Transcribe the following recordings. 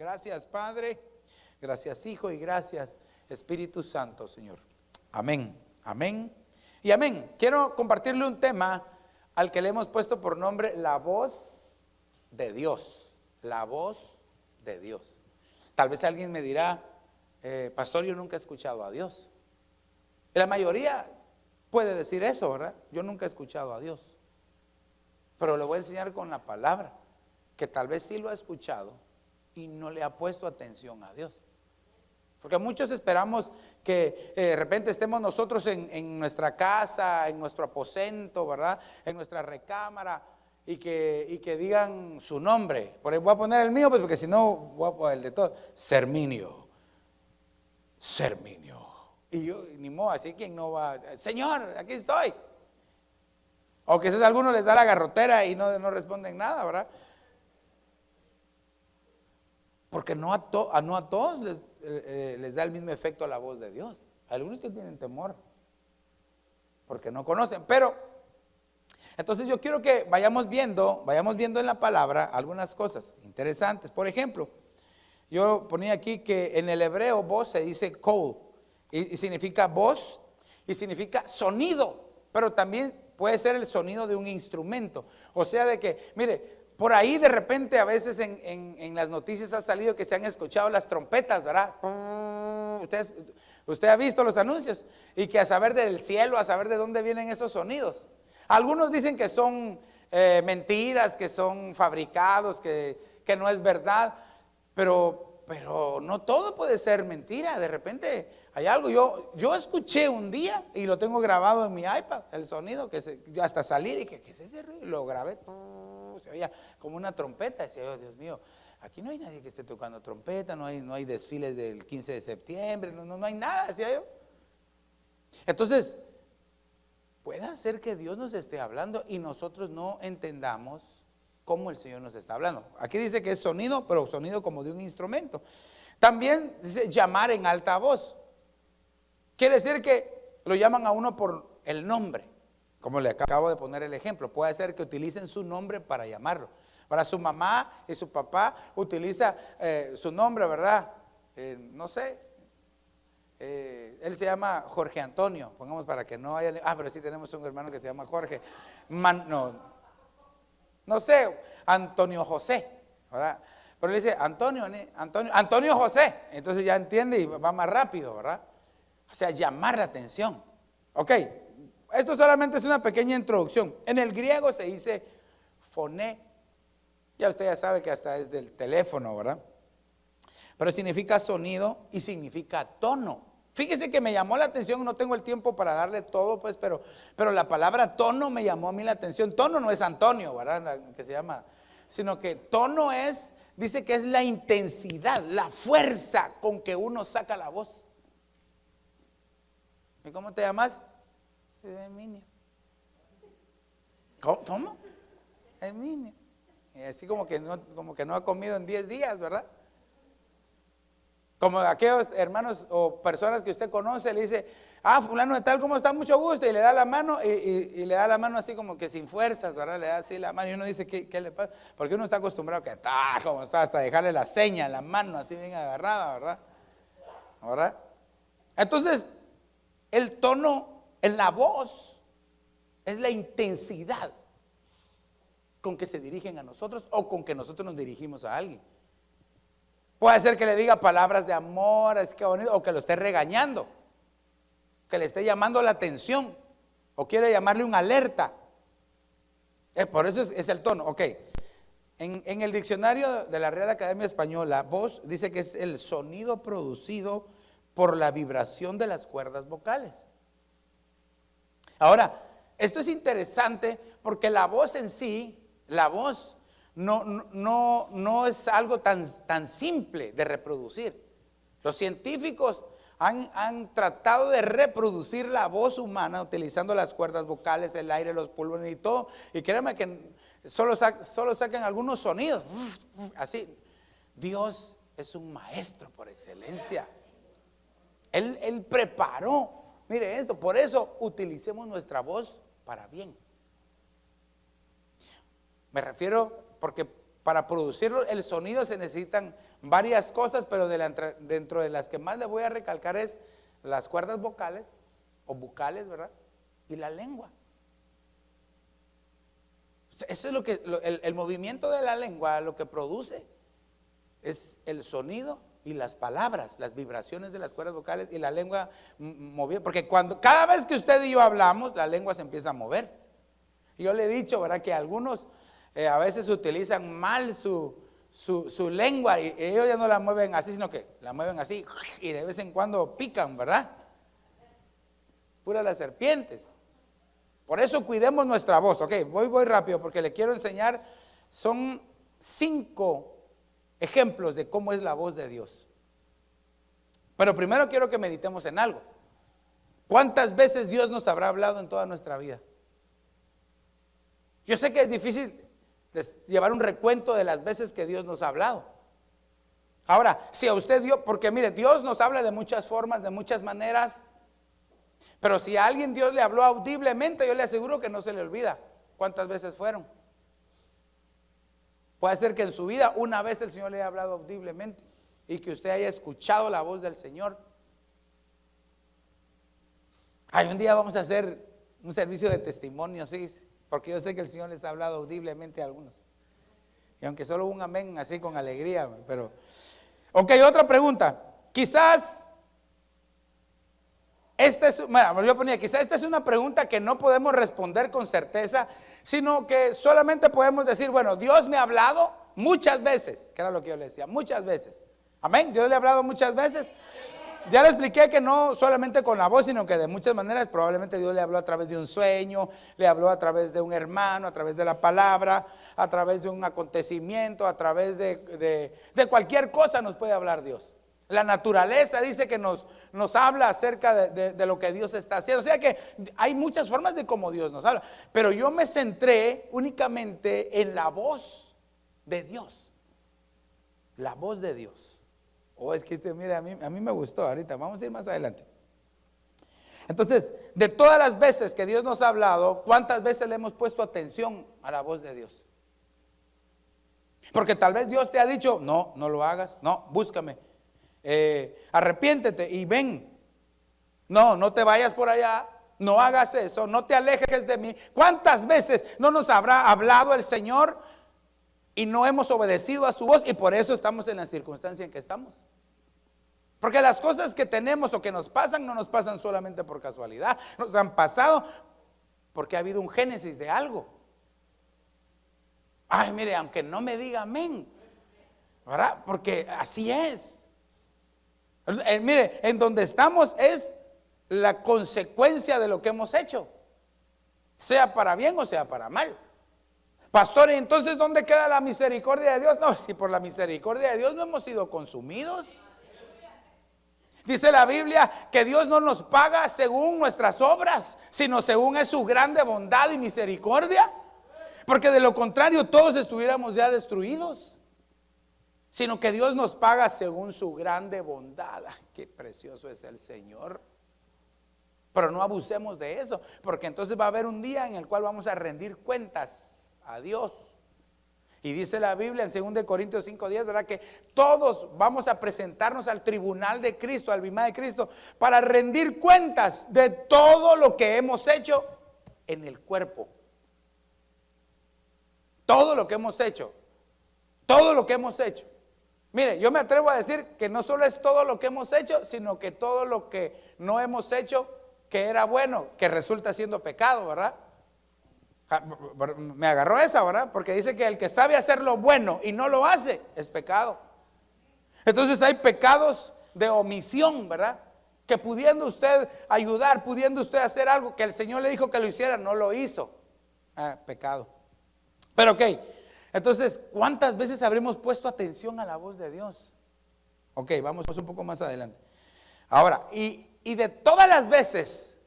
Gracias, Padre. Gracias, Hijo, y gracias, Espíritu Santo, Señor. Amén, amén y amén. Quiero compartirle un tema al que le hemos puesto por nombre la voz de Dios. La voz de Dios. Tal vez alguien me dirá, pastor, yo nunca he escuchado a Dios. La mayoría puede decir eso, ¿verdad? Yo nunca he escuchado a Dios. Pero le voy a enseñar con la palabra, que tal vez sí lo ha escuchado y no le ha puesto atención a Dios. Porque muchos esperamos que de repente estemos nosotros en nuestra casa, en nuestro aposento, ¿verdad? En nuestra recámara y que digan su nombre. Por ahí voy a poner el mío, pues, porque si no, voy a poner el de todos. Serminio. Y yo, ni modo, así quien no va, Señor, aquí estoy. O quizás a algunos les da la garrotera y no responden nada, ¿verdad? Porque no a todos les da el mismo efecto a la voz de Dios. Hay algunos que tienen temor, porque no conocen. Pero, entonces yo quiero que vayamos viendo en la palabra algunas cosas interesantes. Por ejemplo, yo ponía aquí que en el hebreo voz se dice kol, y significa voz, y significa sonido, pero también puede ser el sonido de un instrumento. O sea, de que, mire, por ahí de repente a veces en las noticias ha salido que se han escuchado las trompetas, ¿verdad? Usted ha visto los anuncios, y que a saber del cielo, a saber de dónde vienen esos sonidos. Algunos dicen que son mentiras, que son fabricados, que no es verdad, pero no todo puede ser mentira. De repente hay algo. Yo escuché un día y lo tengo grabado en mi iPad, el sonido, hasta salir y dije, ¿qué es ese ruido? Lo grabé, se oía como una trompeta. Decía, oh, Dios mío, aquí no hay nadie que esté tocando trompeta, no hay desfiles del 15 de septiembre, no hay nada, decía yo. Entonces, puede ser que Dios nos esté hablando y nosotros no entendamos cómo el Señor nos está hablando. Aquí dice que es sonido, pero sonido como de un instrumento. También dice llamar en alta voz. Quiere decir que lo llaman a uno por el nombre, como le acabo de poner el ejemplo. Puede ser que utilicen su nombre para llamarlo. Para su mamá y su papá utiliza su nombre, ¿verdad? No sé. Él se llama Jorge Antonio, pongamos para que no haya... pero sí tenemos un hermano que se llama Jorge. No sé, Antonio José, ¿verdad? Pero le dice Antonio José. Entonces ya entiende y va más rápido, ¿verdad? O sea, llamar la atención. Ok, esto solamente es una pequeña introducción. En el griego se dice foné. Ya usted ya sabe que hasta es del teléfono, ¿verdad? Pero significa sonido y significa tono. Fíjese que me llamó la atención, no tengo el tiempo para darle todo, pues, pero la palabra tono me llamó a mí la atención. Tono no es Antonio, ¿verdad? Que se llama, sino que tono dice que es la intensidad, la fuerza con que uno saca la voz. ¿Y cómo te llamas? Herminio. ¿Cómo? Herminio. Y así como que no ha comido en 10 días, ¿verdad? Como aquellos hermanos o personas que usted conoce, le dice, fulano de tal, ¿cómo está? Mucho gusto, y le da la mano, y le da la mano así como que sin fuerzas, ¿verdad? Le da así la mano, y uno dice, ¿qué le pasa? Porque uno está acostumbrado que tal, como está, hasta dejarle la seña, la mano así bien agarrada, ¿verdad? Entonces, el tono en la voz es la intensidad con que se dirigen a nosotros o con que nosotros nos dirigimos a alguien. Puede ser que le diga palabras de amor, es que bonito, o que lo esté regañando, que le esté llamando la atención, o quiere llamarle una alerta. Por eso es el tono. Ok, en el diccionario de la Real Academia Española, voz dice que es el sonido producido por la vibración de las cuerdas vocales. Ahora, esto es interesante porque la voz en sí, la voz no es algo tan simple de reproducir. Los científicos han tratado de reproducir la voz humana utilizando las cuerdas vocales, el aire, los pulmones y todo. Y créanme que solo sacan algunos sonidos. Así. Dios es un maestro por excelencia. Él preparó. Mire esto, por eso utilicemos nuestra voz para bien. Me refiero porque para producir el sonido se necesitan varias cosas, pero dentro de las que más le voy a recalcar es las cuerdas vocales o bucales, ¿verdad? Y la lengua. Eso es lo que el movimiento de la lengua lo que produce es el sonido y las palabras, las vibraciones de las cuerdas vocales y la lengua moviendo, porque cada vez que usted y yo hablamos, la lengua se empieza a mover. Y yo le he dicho, ¿verdad?, que algunos a veces utilizan mal su lengua y ellos ya no la mueven así, sino que la mueven así y de vez en cuando pican, ¿verdad? Puras las serpientes. Por eso cuidemos nuestra voz. Ok, voy rápido porque le quiero enseñar. Son 5 ejemplos de cómo es la voz de Dios. Pero primero quiero que meditemos en algo. ¿Cuántas veces Dios nos habrá hablado en toda nuestra vida? Yo sé que es difícil llevar un recuento de las veces que Dios nos ha hablado. Ahora, si a usted dio, porque mire, Dios nos habla de muchas formas, de muchas maneras. Pero si a alguien Dios le habló audiblemente, yo le aseguro que no se le olvida cuántas veces fueron. Puede ser que en su vida una vez el Señor le haya hablado audiblemente y que usted haya escuchado la voz del Señor. Ay, un día vamos a hacer un servicio de testimonio, sí, porque yo sé que el Señor les ha hablado audiblemente a algunos. Y aunque solo un amén así con alegría, pero... Ok, otra pregunta. Quizás... quizás esta es una pregunta que no podemos responder con certeza, sino que solamente podemos decir, bueno, Dios me ha hablado muchas veces, que era lo que yo le decía, muchas veces. Amén, Dios le ha hablado muchas veces. Ya le expliqué que no solamente con la voz, sino que de muchas maneras. Probablemente Dios le habló a través de un sueño, le habló a través de un hermano, a través de la palabra, a través de un acontecimiento, a través de cualquier cosa nos puede hablar Dios. La naturaleza dice que nos habla acerca de lo que Dios está haciendo. O sea que hay muchas formas de cómo Dios nos habla. Pero yo me centré únicamente en la voz de Dios. La voz de Dios. Es que mire, a mí me gustó ahorita. Vamos a ir más adelante. Entonces, de todas las veces que Dios nos ha hablado, ¿cuántas veces le hemos puesto atención a la voz de Dios? Porque tal vez Dios te ha dicho, no lo hagas, no, búscame. Arrepiéntete y ven. No te vayas por allá, no hagas eso, no te alejes de mí. ¿Cuántas veces no nos habrá hablado el Señor y no hemos obedecido a su voz? Y por eso estamos en la circunstancia en que estamos. Porque las cosas que tenemos o que nos pasan no nos pasan solamente por casualidad, nos han pasado porque ha habido un génesis de algo. Ay, mire, aunque no me diga amén, ¿verdad? Porque así es. Mire, en donde estamos es la consecuencia de lo que hemos hecho, sea para bien o sea para mal. Pastor, ¿y entonces dónde queda la misericordia de Dios? No, si por la misericordia de Dios no hemos sido consumidos. Dice la Biblia que Dios no nos paga según nuestras obras, sino según es su grande bondad y misericordia. Porque de lo contrario todos estuviéramos ya destruidos. Sino que Dios nos paga según su grande bondad. Ay, qué precioso es el Señor. Pero no abusemos de eso, porque entonces va a haber un día en el cual vamos a rendir cuentas a Dios. Y dice la Biblia en 2 Corintios 5:10, ¿verdad? Que todos vamos a presentarnos al tribunal de Cristo, al bimá de Cristo, para rendir cuentas de todo lo que hemos hecho en el cuerpo. Todo lo que hemos hecho. Todo lo que hemos hecho. Mire, yo me atrevo a decir que no solo es todo lo que hemos hecho, sino que todo lo que no hemos hecho que era bueno, que resulta siendo pecado, ¿verdad? Me agarró esa, ¿verdad? Porque dice que el que sabe hacer lo bueno y no lo hace, es pecado. Entonces hay pecados de omisión, ¿verdad? Que pudiendo usted ayudar, pudiendo usted hacer algo que el Señor le dijo que lo hiciera, no lo hizo. Pecado. Pero ok, entonces, ¿cuántas veces habremos puesto atención a la voz de Dios? Ok, vamos un poco más adelante. Ahora, y de todas las veces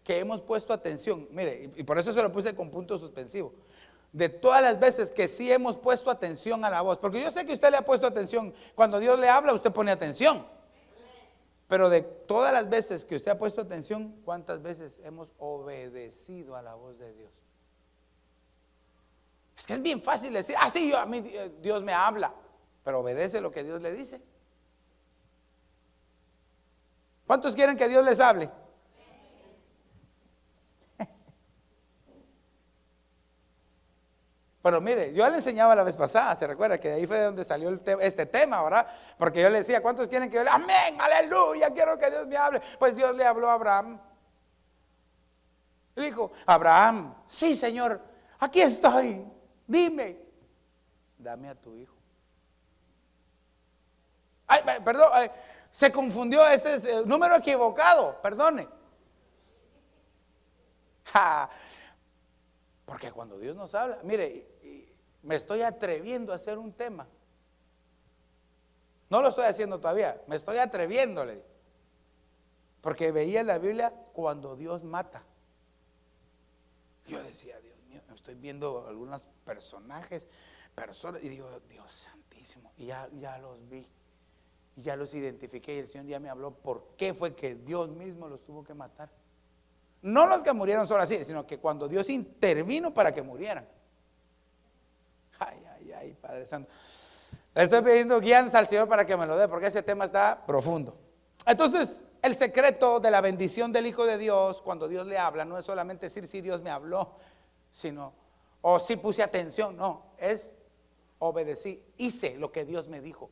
que hemos puesto atención, mire, y por eso se lo puse con punto suspensivo, de todas las veces que sí hemos puesto atención a la voz, porque yo sé que usted le ha puesto atención, cuando Dios le habla usted pone atención, pero de todas las veces que usted ha puesto atención, ¿cuántas veces hemos obedecido a la voz de Dios? Es que es bien fácil decir, sí, a mí Dios me habla, pero obedece lo que Dios le dice. ¿Cuántos quieren que Dios les hable? Pero mire, yo le enseñaba la vez pasada, se recuerda que de ahí fue de donde salió este tema, ¿verdad? Porque yo le decía, ¿cuántos quieren que yo le amén, aleluya, quiero que Dios me hable? Pues Dios le habló a Abraham. Le dijo, Abraham, sí, Señor, aquí estoy, dime, dame a tu hijo. Ay, perdón, se confundió, este es el número equivocado, perdone. Porque cuando Dios nos habla, mire, me estoy atreviendo a hacer un tema. No lo estoy haciendo todavía, me estoy atreviéndole. Porque veía en la Biblia cuando Dios mata. Yo decía, Dios mío, estoy viendo algunos personajes, personas, y digo, Dios santísimo, y ya los vi, y ya los identifiqué, y el Señor ya me habló por qué fue que Dios mismo los tuvo que matar. No los que murieron solo así, sino que cuando Dios intervino para que murieran. Ay, Padre Santo. Le estoy pidiendo guianza al Señor para que me lo dé, porque ese tema está profundo. Entonces, el secreto de la bendición del Hijo de Dios, cuando Dios le habla, no es solamente decir si Dios me habló, sino, o si puse atención, no, es obedecí, hice lo que Dios me dijo.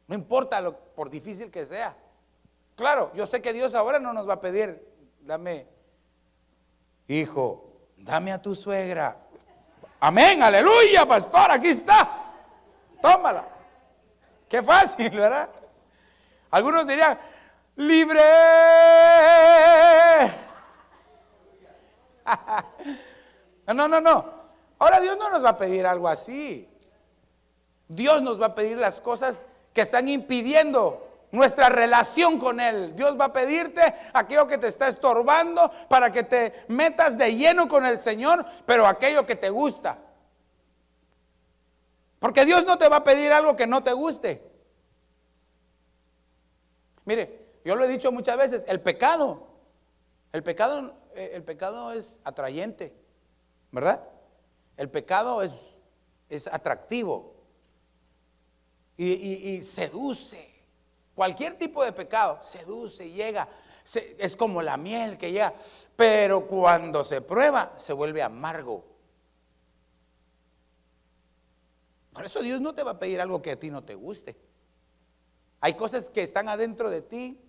No importa por difícil que sea. Claro, yo sé que Dios ahora no nos va a pedir, dame, hijo, dame a tu suegra. Amén, aleluya, pastor, aquí está. Tómala. Qué fácil, ¿verdad? Algunos dirían, libre. No. Ahora Dios no nos va a pedir algo así. Dios nos va a pedir las cosas que están impidiendo nuestra relación con Él. Dios va a pedirte aquello que te está estorbando para que te metas de lleno con el Señor, pero aquello que te gusta. Porque Dios no te va a pedir algo que no te guste. Mire, yo lo he dicho muchas veces, el pecado es atrayente, ¿verdad? El pecado es atractivo y seduce. Cualquier tipo de pecado seduce, llega, es como la miel que llega, pero cuando se prueba se vuelve amargo. Por eso Dios no te va a pedir algo que a ti no te guste. Hay cosas que están adentro de ti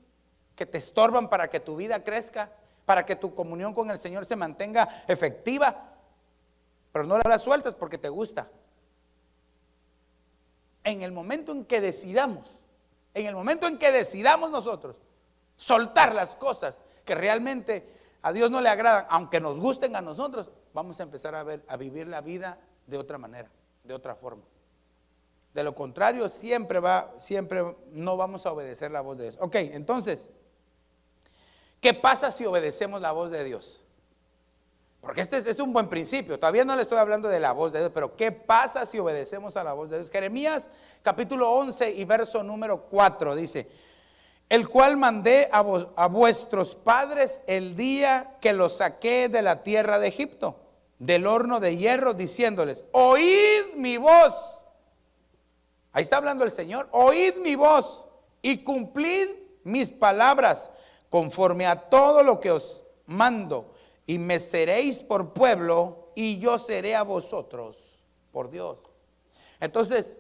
que te estorban para que tu vida crezca, para que tu comunión con el Señor se mantenga efectiva, pero no las sueltas porque te gusta. En el momento en que decidamos nosotros soltar las cosas que realmente a Dios no le agradan, aunque nos gusten a nosotros, vamos a empezar a vivir la vida de otra manera, de otra forma. De lo contrario, siempre no vamos a obedecer la voz de Dios. Ok, entonces, ¿qué pasa si obedecemos la voz de Dios? Porque este es un buen principio. Todavía no le estoy hablando de la voz de Dios, pero ¿qué pasa si obedecemos a la voz de Dios? Jeremías capítulo 11 y verso número 4 dice: el cual mandé a vuestros padres el día que los saqué de la tierra de Egipto, del horno de hierro, diciéndoles: oíd mi voz. Ahí está hablando el Señor. Oíd mi voz y cumplid mis palabras conforme a todo lo que os mando, y me seréis por pueblo y yo seré a vosotros por Dios. Entonces,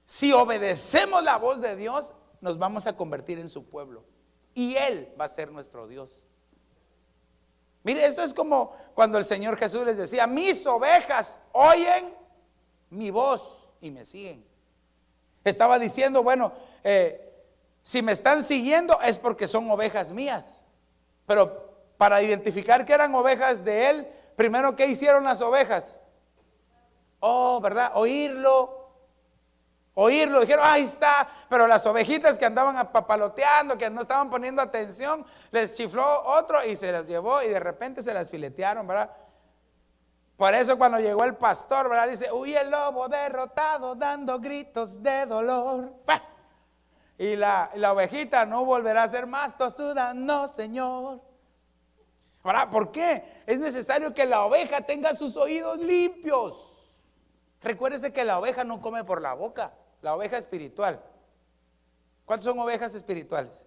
si obedecemos la voz de Dios, nos vamos a convertir en su pueblo y Él va a ser nuestro Dios. Mire, esto es como cuando el Señor Jesús les decía: mis ovejas oyen mi voz y me siguen. Estaba diciendo, bueno, si me están siguiendo es porque son ovejas mías. Pero para identificar que eran ovejas de Él, primero, ¿qué hicieron las ovejas? ¿Verdad? Oírlo, dijeron: ahí está. Pero las ovejitas que andaban papaloteando, que no estaban poniendo atención, les chifló otro y se las llevó y de repente se las filetearon, ¿verdad? Por eso cuando llegó el pastor, ¿verdad? Dice: huye el lobo derrotado dando gritos de dolor. Y la ovejita no volverá a ser más tosuda, no, Señor. Ahora, ¿por qué? Es necesario que la oveja tenga sus oídos limpios. Recuérdese que la oveja no come por la boca, la oveja espiritual. ¿Cuántas son ovejas espirituales?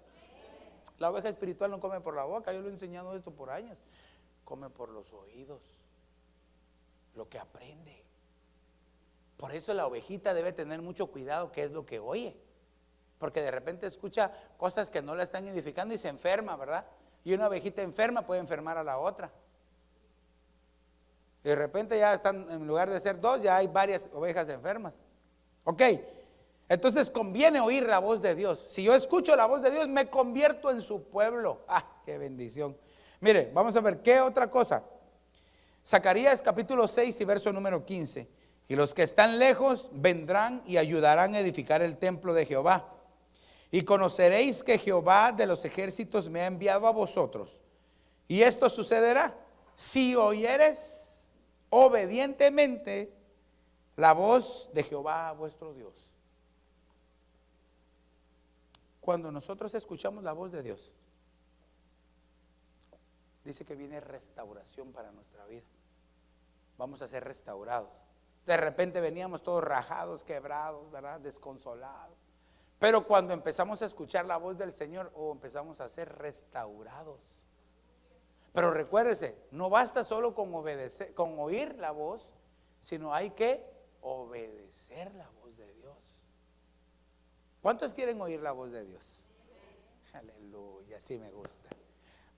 La oveja espiritual no come por la boca, yo lo he enseñado esto por años. Come por los oídos, lo que aprende. Por eso la ovejita debe tener mucho cuidado qué es lo que oye, porque de repente escucha cosas que no la están edificando y se enferma, ¿verdad? Y una ovejita enferma puede enfermar a la otra. Y de repente ya están, en lugar de ser dos, ya hay varias ovejas enfermas. Ok, entonces conviene oír la voz de Dios. Si yo escucho la voz de Dios, me convierto en su pueblo. ¡Ah, qué bendición! Mire, vamos a ver, ¿qué otra cosa? Zacarías capítulo 6 y verso número 15. Y los que están lejos vendrán y ayudarán a edificar el templo de Jehová. Y conoceréis que Jehová de los ejércitos me ha enviado a vosotros. Y esto sucederá si oyeres obedientemente la voz de Jehová vuestro Dios. Cuando nosotros escuchamos la voz de Dios, dice que viene restauración para nuestra vida. Vamos a ser restaurados. De repente veníamos todos rajados, quebrados, ¿verdad? Desconsolados. Pero cuando empezamos a escuchar la voz del Señor, empezamos a ser restaurados. Pero recuérdese, no basta solo con obedecer, con oír la voz, sino hay que obedecer la voz de Dios. ¿Cuántos quieren oír la voz de Dios? Aleluya, sí me gusta.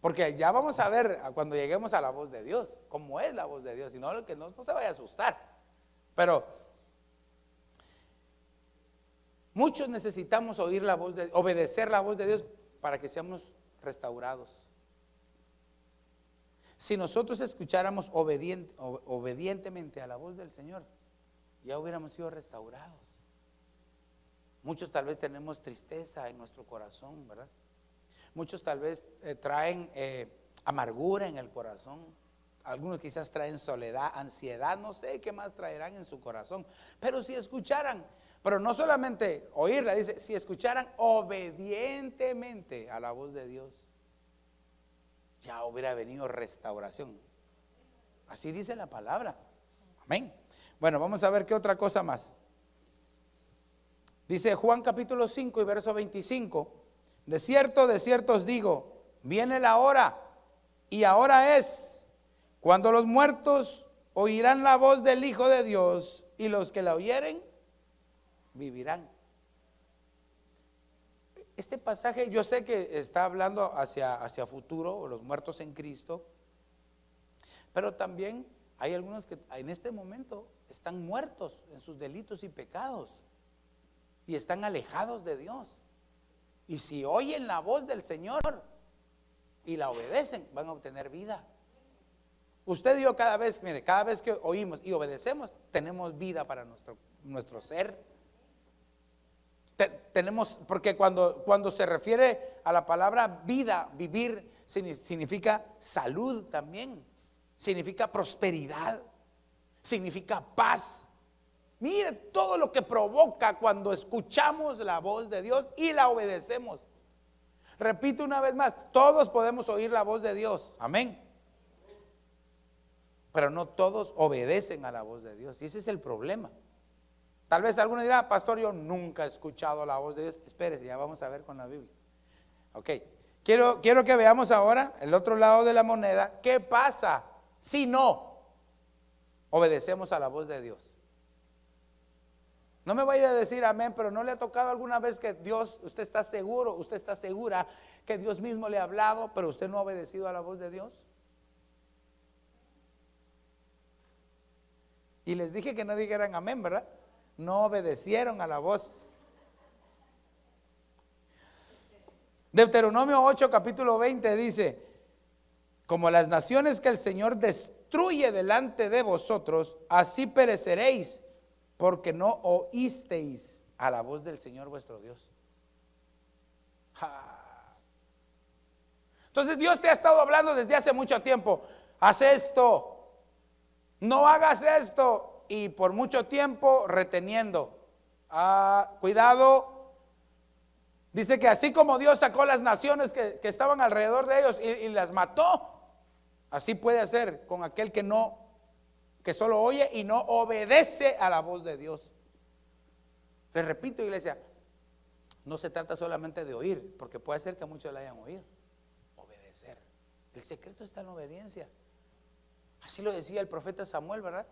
Porque ya vamos a ver cuando lleguemos a la voz de Dios, cómo es la voz de Dios, y no que no se vaya a asustar. Pero muchos necesitamos oír la voz de, obedecer la voz de Dios para que seamos restaurados. Si nosotros escucháramos obedientemente a la voz del Señor, ya hubiéramos sido restaurados. Muchos tal vez tenemos tristeza en nuestro corazón, ¿verdad? Muchos tal vez traen amargura en el corazón. Algunos quizás traen soledad, ansiedad, no sé qué más traerán en su corazón. Pero si escucharan, pero no solamente oírla, dice, si escucharan obedientemente a la voz de Dios, ya hubiera venido restauración. Así dice la palabra. Amén. Bueno, vamos a ver qué otra cosa más. Dice Juan capítulo 5 y verso 25. De cierto os digo, viene la hora, y ahora es, cuando los muertos oirán la voz del Hijo de Dios, y los que la oyeren, vivirán. Este pasaje yo sé que está hablando hacia futuro, los muertos en Cristo, pero también hay algunos que en este momento están muertos en sus delitos y pecados, y están alejados de Dios. Y si oyen la voz del Señor y la obedecen, van a obtener vida. Usted y yo cada vez, mire, cada vez que oímos y obedecemos, tenemos vida para nuestro ser. Tenemos, porque cuando se refiere a la palabra vida, vivir, significa salud también, significa prosperidad, significa paz. Mire todo lo que provoca cuando escuchamos la voz de Dios y la obedecemos. Repito una vez más, todos podemos oír la voz de Dios, amén. Pero no todos obedecen a la voz de Dios, y ese es el problema. Tal vez alguno dirá, pastor, yo nunca he escuchado la voz de Dios. Espérese, ya vamos a ver con la Biblia. Ok, quiero que veamos ahora el otro lado de la moneda. ¿Qué pasa si no obedecemos a la voz de Dios? No me vaya a decir amén, pero ¿no le ha tocado alguna vez que Dios, usted está seguro, usted está segura que Dios mismo le ha hablado, pero usted no ha obedecido a la voz de Dios? Y les dije que no dijeran amén, ¿verdad? No obedecieron a la voz. Deuteronomio 8, capítulo 20 dice, como las naciones que el Señor destruye delante de vosotros, así pereceréis, porque no oísteis a la voz del Señor vuestro Dios. Entonces Dios te ha estado hablando desde hace mucho tiempo. Haz esto, no hagas esto, y por mucho tiempo reteniendo. Cuidado. Dice que así como Dios sacó las naciones que estaban alrededor de ellos y las mató, Así puede hacer con aquel que solo oye y no obedece a la voz de Dios. Les repito, iglesia, no se trata solamente de oír, porque puede ser que a muchos la hayan oído. Obedecer. El secreto está en la obediencia. Así lo decía el profeta Samuel, ¿verdad?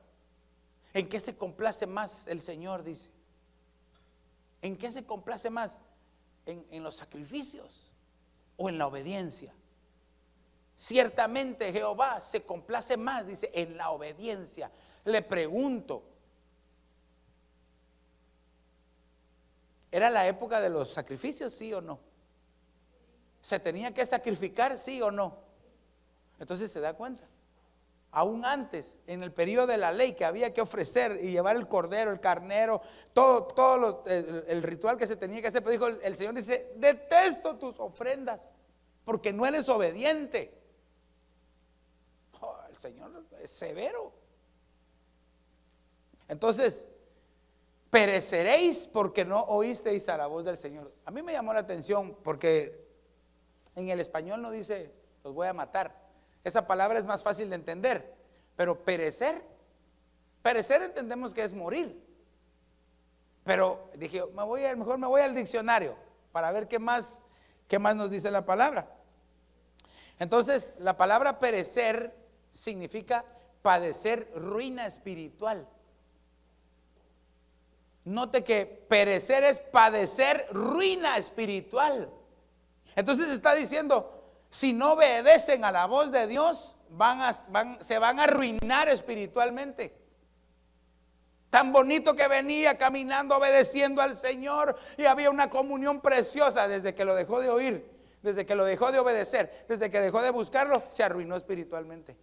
¿En qué se complace más el Señor? Dice. ¿En qué se complace más? ¿En los sacrificios o en la obediencia? Ciertamente Jehová se complace más, dice, en la obediencia. Le pregunto, ¿era la época de los sacrificios, sí o no? ¿Se tenía que sacrificar, sí o no? Entonces se da cuenta. Aún antes, en el periodo de la ley, que había que ofrecer y llevar el cordero, el carnero, el ritual que se tenía que hacer, pero dijo el Señor, dice, detesto tus ofrendas, porque no eres obediente. El Señor es severo. Entonces, pereceréis porque no oísteis a la voz del Señor. A mí me llamó la atención porque en el español no dice los voy a matar. Esa palabra es más fácil de entender. Pero perecer entendemos que es morir. Pero dije, mejor me voy al diccionario para ver qué más nos dice la palabra. Entonces, la palabra perecer significa padecer ruina espiritual. Note que perecer es padecer ruina espiritual. Entonces está diciendo, si no obedecen a la voz de Dios, se van a arruinar espiritualmente. Tan bonito que venía caminando, obedeciendo al Señor, y había una comunión preciosa. Desde que lo dejó de oír, desde que lo dejó de obedecer, desde que dejó de buscarlo, se arruinó espiritualmente.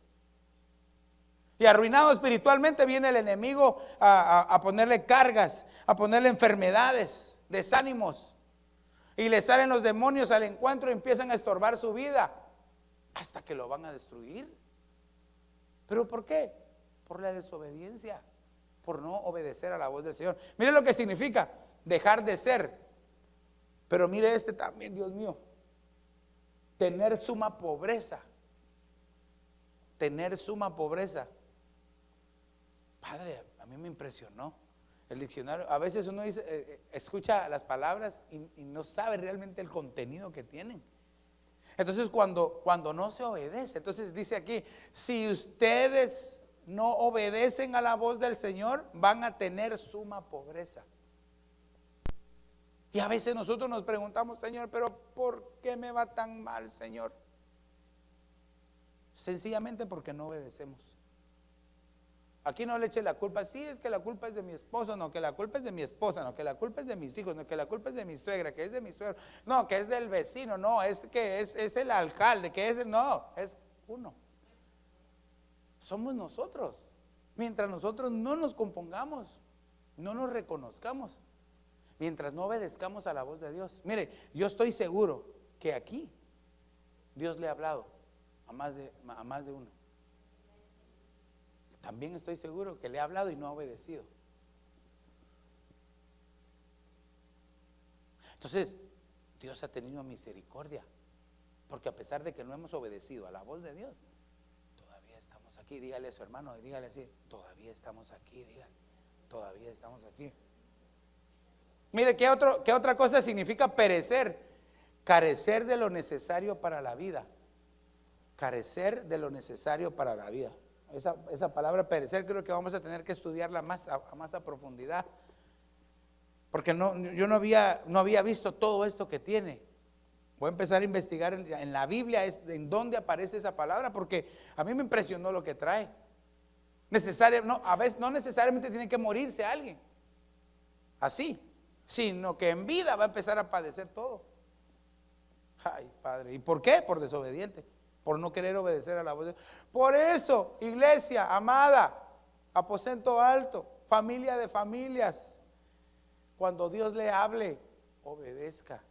Y arruinado espiritualmente viene el enemigo a ponerle cargas, a ponerle enfermedades, desánimos. Y le salen los demonios al encuentro y empiezan a estorbar su vida hasta que lo van a destruir. ¿Pero por qué? Por la desobediencia, por no obedecer a la voz del Señor. Mire lo que significa dejar de ser. Pero mire este también, Dios mío. Tener suma pobreza. Tener suma pobreza. Padre, a mí me impresionó el diccionario. A veces uno dice, escucha las palabras y no sabe realmente el contenido que tienen. Entonces cuando no se obedece, entonces dice aquí, si ustedes no obedecen a la voz del Señor, van a tener suma pobreza. Y a veces nosotros nos preguntamos, Señor, pero ¿por qué me va tan mal, Señor? Sencillamente porque no obedecemos. Aquí no le eche la culpa, sí, es que la culpa es de mi esposo, no, que la culpa es de mi esposa, no, que la culpa es de mis hijos, no, que la culpa es de mi suegra, que es de mi suegro, no, que es del vecino, no, es que es el alcalde, que es, no, es uno. Somos nosotros. Mientras nosotros no nos compongamos, no nos reconozcamos, mientras no obedezcamos a la voz de Dios. Mire, yo estoy seguro que aquí Dios le ha hablado a más de uno. También estoy seguro que le ha hablado y no ha obedecido. Entonces, Dios ha tenido misericordia, porque a pesar de que no hemos obedecido a la voz de Dios, todavía estamos aquí. Dígale a su hermano, dígale así, todavía estamos aquí, dígale, todavía estamos aquí. Mire, ¿qué otra cosa significa perecer? Carecer de lo necesario para la vida. Carecer de lo necesario para la vida. Esa palabra perecer creo que vamos a tener que estudiarla más a profundidad, porque yo no había visto todo esto que tiene. Voy a empezar a investigar en la Biblia en dónde aparece esa palabra, porque a mí me impresionó lo que trae. A veces no necesariamente tiene que morirse alguien así, sino que en vida va a empezar a padecer todo. Ay, Padre, ¿y por qué? Por desobediente, por no querer obedecer a la voz de Dios. Por eso, iglesia amada, aposento alto, familia de familias, cuando Dios le hable, obedezca.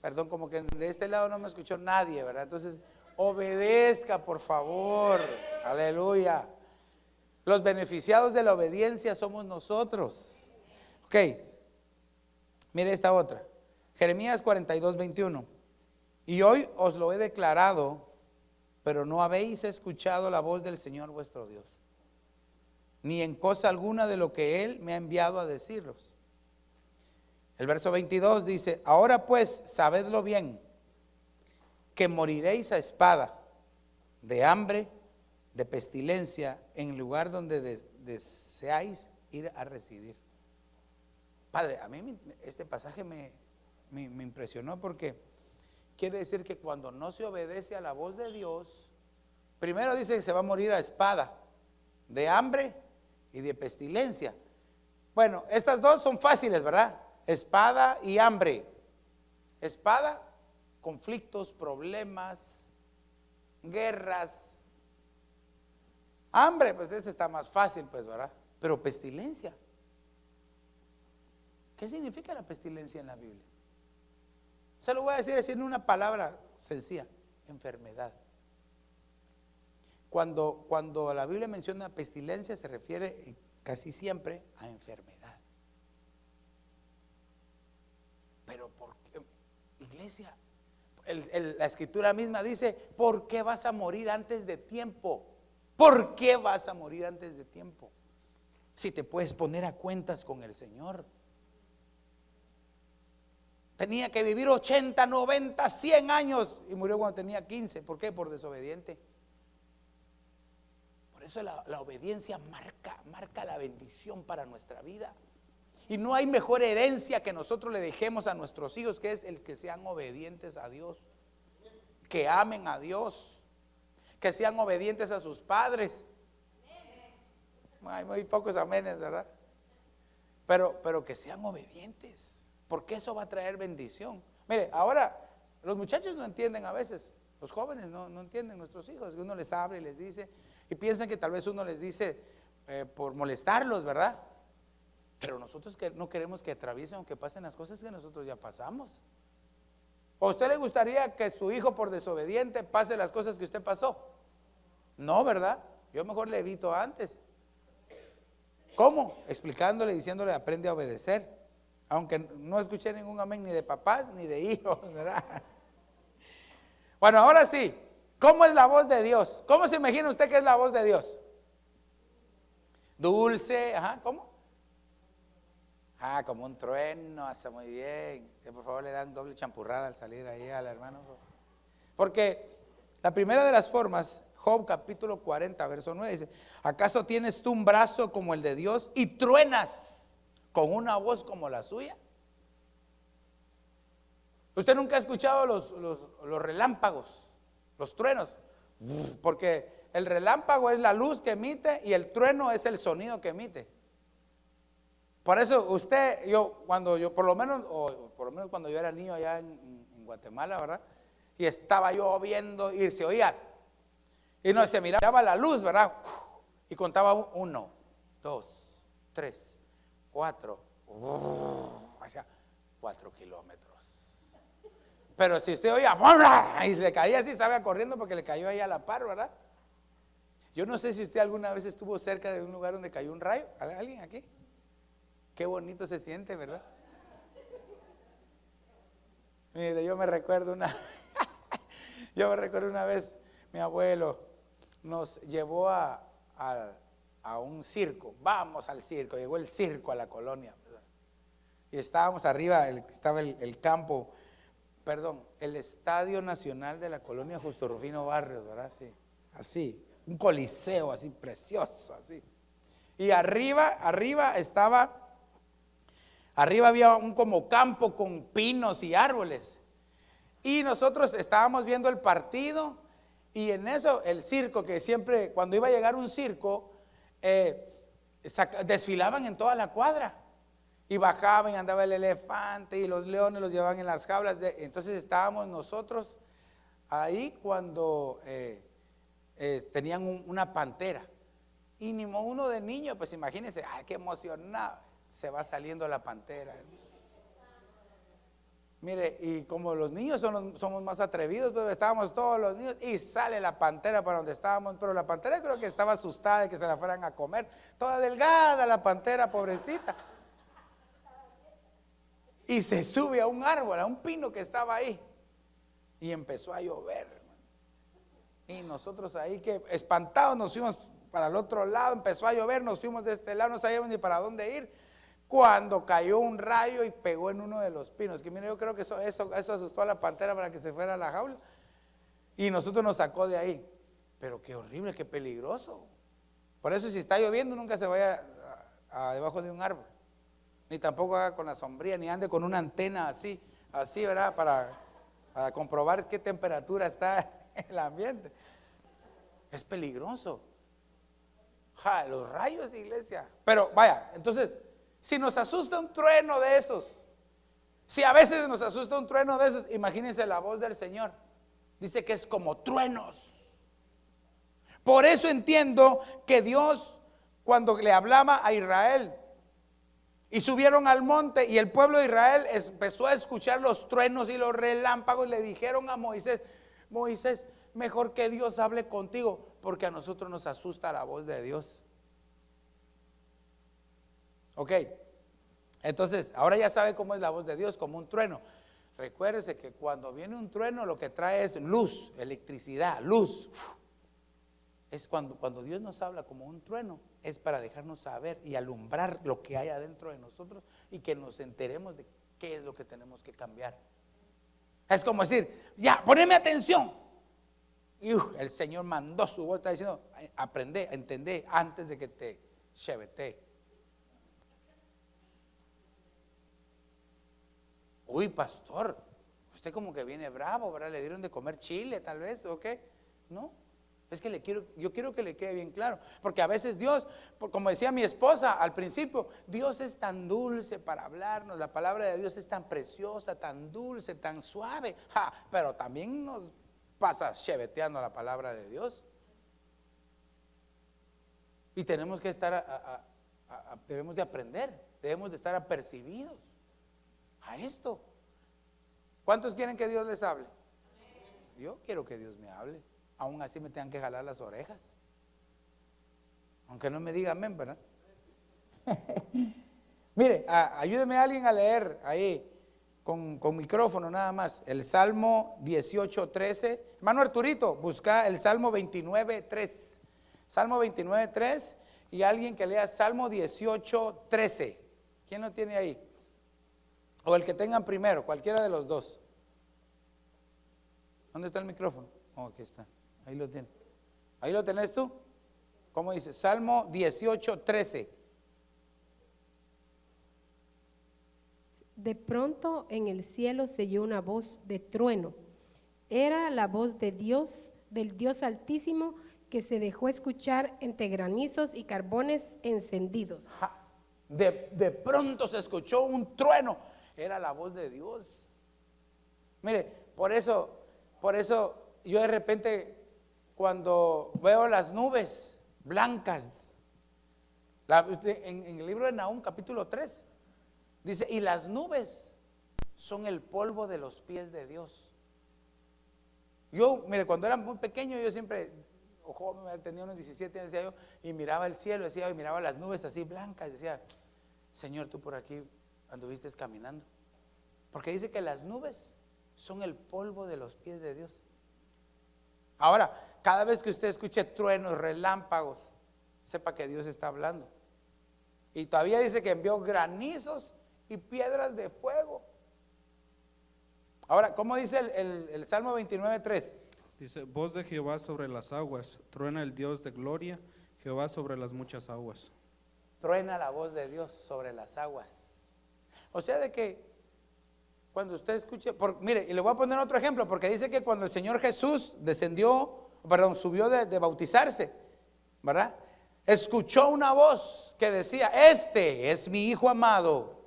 Perdón, como que de este lado no me escuchó nadie, ¿verdad? Entonces, obedezca, por favor. Aleluya. Los beneficiados de la obediencia somos nosotros. Ok, mire esta otra. Jeremías 42:21. Y hoy os lo he declarado pero no habéis escuchado la voz del Señor vuestro Dios, ni en cosa alguna de lo que Él me ha enviado a deciros. El verso 22 dice: ahora pues, sabedlo bien, que moriréis a espada, de hambre, de pestilencia, en el lugar donde deseáis ir a residir. Padre, a mí este pasaje me impresionó, porque quiere decir que cuando no se obedece a la voz de Dios, primero dice que se va a morir a espada, de hambre y de pestilencia. Bueno, estas dos son fáciles, ¿verdad? Espada y hambre. Espada, conflictos, problemas, guerras. Hambre, pues ese está más fácil, pues, ¿verdad? Pero pestilencia. ¿Qué significa la pestilencia en la Biblia? Se lo voy a decir así en una palabra sencilla: enfermedad. Cuando la Biblia menciona pestilencia, se refiere casi siempre a enfermedad. Pero ¿por qué, iglesia? La escritura misma dice: ¿por qué vas a morir antes de tiempo? ¿Por qué vas a morir antes de tiempo? Si te puedes poner a cuentas con el Señor. Tenía que vivir 80, 90, 100 años y murió cuando tenía 15. ¿Por qué? Por desobediente. Por eso la obediencia marca la bendición para nuestra vida. Y no hay mejor herencia que nosotros le dejemos a nuestros hijos, que es el que sean obedientes a Dios, que amen a Dios, que sean obedientes a sus padres. Hay muy pocos amenes, ¿verdad? Pero que sean obedientes, porque eso va a traer bendición. Mire, ahora los muchachos no entienden a veces, los jóvenes no entienden, nuestros hijos. Uno les habla y les dice, y piensan que tal vez uno les dice por molestarlos, ¿verdad? Pero nosotros no queremos que atraviesen o que pasen las cosas que nosotros ya pasamos. ¿O a usted le gustaría que su hijo, por desobediente, pase las cosas que usted pasó? No, ¿verdad? Yo mejor le evito antes. ¿Cómo? Explicándole, diciéndole: aprende a obedecer. Aunque no escuché ningún amén ni de papás ni de hijos, ¿verdad? Bueno, ahora sí, ¿cómo es la voz de Dios? ¿Cómo se imagina usted que es la voz de Dios? Dulce, ajá, ¿cómo? Como un trueno, hace muy bien. Sí, por favor, le dan doble champurrada al salir ahí al hermano. Porque la primera de las formas, Job capítulo 40, verso 9, dice: ¿acaso tienes tú un brazo como el de Dios y truenas con una voz como la suya? ¿Usted nunca ha escuchado los relámpagos, los truenos? Porque el relámpago es la luz que emite y el trueno es el sonido que emite. Por eso por lo menos cuando yo era niño allá en Guatemala, ¿verdad? Y estaba lloviendo y se oía, y no, se miraba la luz, ¿verdad? Y contaba 1, 2, 3, 4, hacia 4 kilómetros. Pero si usted oía, y le caía así, estaba corriendo porque le cayó ahí a la par, ¿verdad? Yo no sé si usted alguna vez estuvo cerca de un lugar donde cayó un rayo. ¿Alguien aquí? Qué bonito se siente, ¿verdad? Mire, yo me recuerdo una vez, mi abuelo nos llevó a un circo. Vamos al circo. Llegó el circo a la colonia, ¿verdad? Y estábamos arriba, estaba el campo, el Estadio Nacional de la colonia Justo Rufino Barrios, ¿verdad? Sí, así, un coliseo así precioso, así. Y arriba había un como campo con pinos y árboles. Y nosotros estábamos viendo el partido, y en eso el circo, que siempre cuando iba a llegar un circo, desfilaban en toda la cuadra. Y bajaban y andaba el elefante y los leones los llevaban en las jaulas. Entonces estábamos nosotros ahí cuando tenían una pantera. Y ni uno de niño, pues imagínense, ay, qué emocionado. Se va saliendo la pantera. Mire, y como los niños somos más atrevidos, pues estábamos todos los niños y sale la pantera para donde estábamos. Pero la pantera creo que estaba asustada de que se la fueran a comer. Toda delgada la pantera, pobrecita. Y se sube a un árbol, a un pino que estaba ahí. Y empezó a llover. Y nosotros ahí que espantados nos fuimos para el otro lado, empezó a llover, nos fuimos de este lado, no sabíamos ni para dónde ir, cuando cayó un rayo y pegó en uno de los pinos, que mira, yo creo que eso asustó a la pantera para que se fuera a la jaula, y nosotros nos sacó de ahí. Pero qué horrible, qué peligroso. Por eso si está lloviendo nunca se vaya a debajo de un árbol, ni tampoco haga con la sombría, ni ande con una antena así, ¿verdad? Para comprobar qué temperatura está en el ambiente. Es peligroso. Los rayos, iglesia. Pero vaya, entonces, si nos asusta un trueno de esos, si a veces nos asusta un trueno de esos, imagínense la voz del Señor. Dice que es como truenos. Por eso entiendo que Dios, cuando le hablaba a Israel, y subieron al monte, y el pueblo de Israel empezó a escuchar los truenos y los relámpagos, y le dijeron a Moisés: Moisés, mejor que Dios hable contigo, porque a nosotros nos asusta la voz de Dios. Ok, entonces ahora ya sabe cómo es la voz de Dios, como un trueno. Recuérdese que cuando viene un trueno lo que trae es luz, electricidad, luz. Es cuando Dios nos habla como un trueno, es para dejarnos saber y alumbrar lo que hay adentro de nosotros y que nos enteremos de qué es lo que tenemos que cambiar. Es como decir: ya, poneme atención. Y el Señor mandó su voz, está diciendo: aprende, entendé antes de que te chevete. Uy, pastor, usted como que viene bravo, ¿verdad? Le dieron de comer chile tal vez, ¿o qué? No, es que yo quiero que le quede bien claro, porque a veces Dios, como decía mi esposa al principio, Dios es tan dulce para hablarnos, la palabra de Dios es tan preciosa, tan dulce, tan suave, pero también nos pasa cheveteando la palabra de Dios. Y tenemos que estar, debemos de aprender, debemos de estar apercibidos a esto. ¿Cuántos quieren que Dios les hable? Yo quiero que Dios me hable, aún así me tengan que jalar las orejas, aunque no me diga amén, ¿verdad? Mire, ayúdeme a alguien a leer ahí con micrófono nada más el Salmo 18:13. Hermano Arturito, busca el Salmo 29:3. Salmo 29:3, y alguien que lea Salmo 18:13. ¿Quién lo tiene ahí? O el que tengan primero, cualquiera de los dos. ¿Dónde está el micrófono? Oh, aquí está, ahí lo tiene. ¿Ahí lo tenés tú? ¿Cómo dice? Salmo 18:13. De pronto en el cielo se oyó una voz de trueno. Era la voz de Dios, del Dios Altísimo, que se dejó escuchar entre granizos y carbones encendidos. De pronto se escuchó un trueno. Era la voz de Dios. Mire, por eso yo de repente cuando veo las nubes blancas, en el libro de Nahum capítulo 3 dice: y las nubes son el polvo de los pies de Dios. Yo, mire, cuando era muy pequeño, yo siempre, joven, tenía unos 17 años, decía yo, y miraba el cielo, decía, y miraba las nubes así blancas, decía: Señor, tú por aquí anduviste caminando, porque dice que las nubes son el polvo de los pies de Dios. Ahora, cada vez que usted escuche truenos, relámpagos, sepa que Dios está hablando. Y todavía dice que envió granizos y piedras de fuego. Ahora, ¿cómo dice el Salmo 29:3? Dice: voz de Jehová sobre las aguas, truena el Dios de gloria, Jehová sobre las muchas aguas. Truena la voz de Dios sobre las aguas. O sea, de que cuando usted escuche, mire, y le voy a poner otro ejemplo, porque dice que cuando el Señor Jesús subió de bautizarse, ¿verdad? Escuchó una voz que decía: este es mi Hijo amado,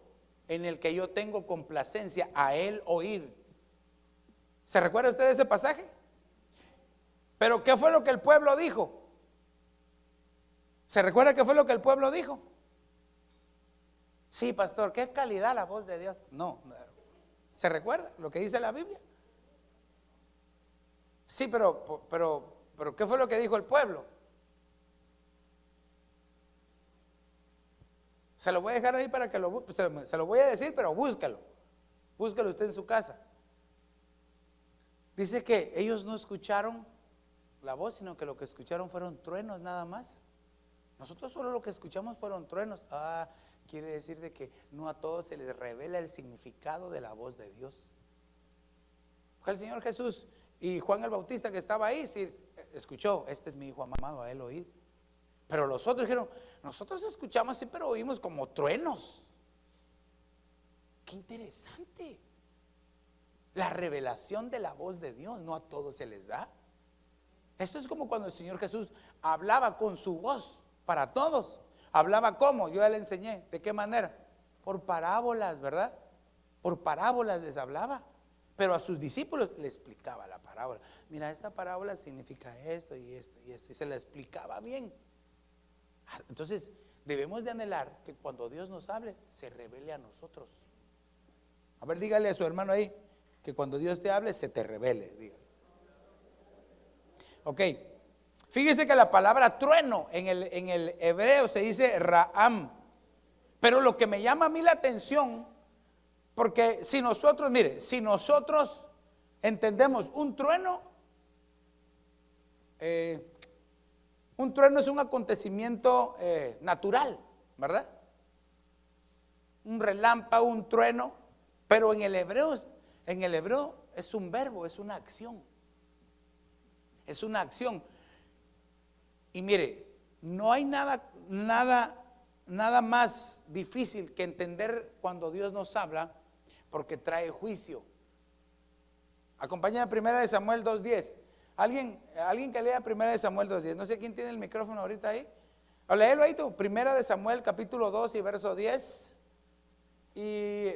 en el que yo tengo complacencia, a él oíd. ¿Se recuerda usted de ese pasaje? Pero ¿qué fue lo que el pueblo dijo? ¿Se recuerda qué fue lo que el pueblo dijo? Sí, pastor, qué calidad la voz de Dios. No, ¿se recuerda lo que dice la Biblia? Sí, pero ¿qué fue lo que dijo el pueblo? Se lo voy a dejar ahí para que se lo voy a decir, pero búscalo usted en su casa. Dice que ellos no escucharon la voz, sino que lo que escucharon fueron truenos nada más. Nosotros solo lo que escuchamos fueron truenos. Quiere decir de que no a todos se les revela el significado de la voz de Dios. Porque el Señor Jesús y Juan el Bautista que estaba ahí, sí, escuchó, este es mi hijo amado, a él oíd. Pero los otros dijeron, nosotros escuchamos así, pero oímos como truenos. Qué interesante. La revelación de la voz de Dios no a todos se les da. Esto es como cuando el Señor Jesús hablaba con su voz para todos. Hablaba ¿cómo? Yo ya le enseñé. ¿De qué manera? Por parábolas, ¿verdad? Por parábolas les hablaba. Pero a sus discípulos le explicaba la parábola. Mira, esta parábola significa esto y esto y esto. Y se la explicaba bien. Entonces, debemos de anhelar que cuando Dios nos hable, se revele a nosotros. A ver, dígale a su hermano ahí, que cuando Dios te hable, se te revele. Dígale. Ok. Fíjese que la palabra trueno en el hebreo se dice Raam. Pero lo que me llama a mí la atención, porque si nosotros, mire, si nosotros entendemos un trueno es un acontecimiento natural, ¿verdad? Un relámpago, un trueno, pero en el hebreo es un verbo, es una acción. Es una acción. Y mire, no hay nada más difícil que entender cuando Dios nos habla, porque trae juicio. Acompáñame a 1 Samuel 2:10. Alguien que lea 1 Samuel 2:10. No sé quién tiene el micrófono ahorita ahí. O léelo ahí tú. 1 Samuel capítulo 2 y verso 10. Y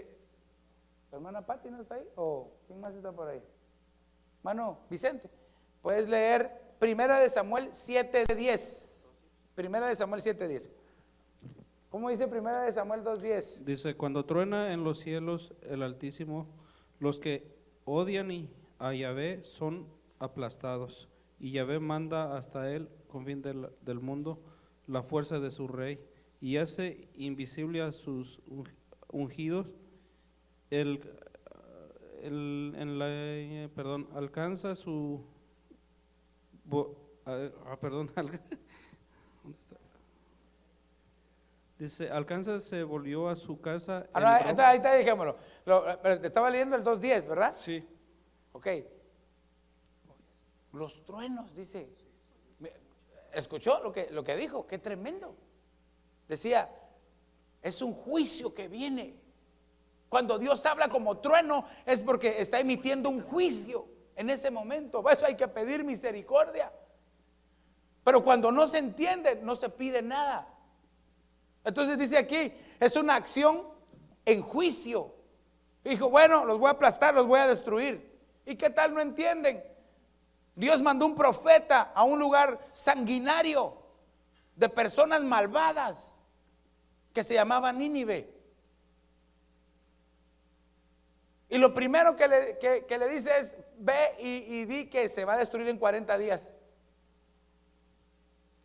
¿tu hermana Pati no está ahí? ¿O quién más está por ahí? Mano, Vicente. Puedes leer 1 Samuel 7:10. 1 Samuel 7:10. ¿Cómo dice 1 Samuel 2:10? Dice, cuando truena en los cielos el Altísimo, los que odian a Yahvé son aplastados, y Yahvé manda hasta él, con fin del mundo, la fuerza de su rey, y hace invisible a sus ungidos. Alcanza su... ¿dónde está? Dice, alcanza, se volvió a su casa. Ahí está, dejémoslo. Te estaba leyendo el 2:10, ¿verdad? Sí. Ok. Los truenos, dice. ¿Escuchó lo que dijo? Qué tremendo. Decía, es un juicio que viene. Cuando Dios habla como trueno, es porque está emitiendo un juicio en ese momento. Por eso hay que pedir misericordia. Pero cuando no se entiende, no se pide nada. Entonces dice aquí, es una acción en juicio. Dijo, bueno, los voy a aplastar, los voy a destruir. ¿Y qué tal no entienden? Dios mandó un profeta a un lugar sanguinario de personas malvadas que se llamaba Nínive. Y lo primero que le dice es, ve y di que se va a destruir en 40 días.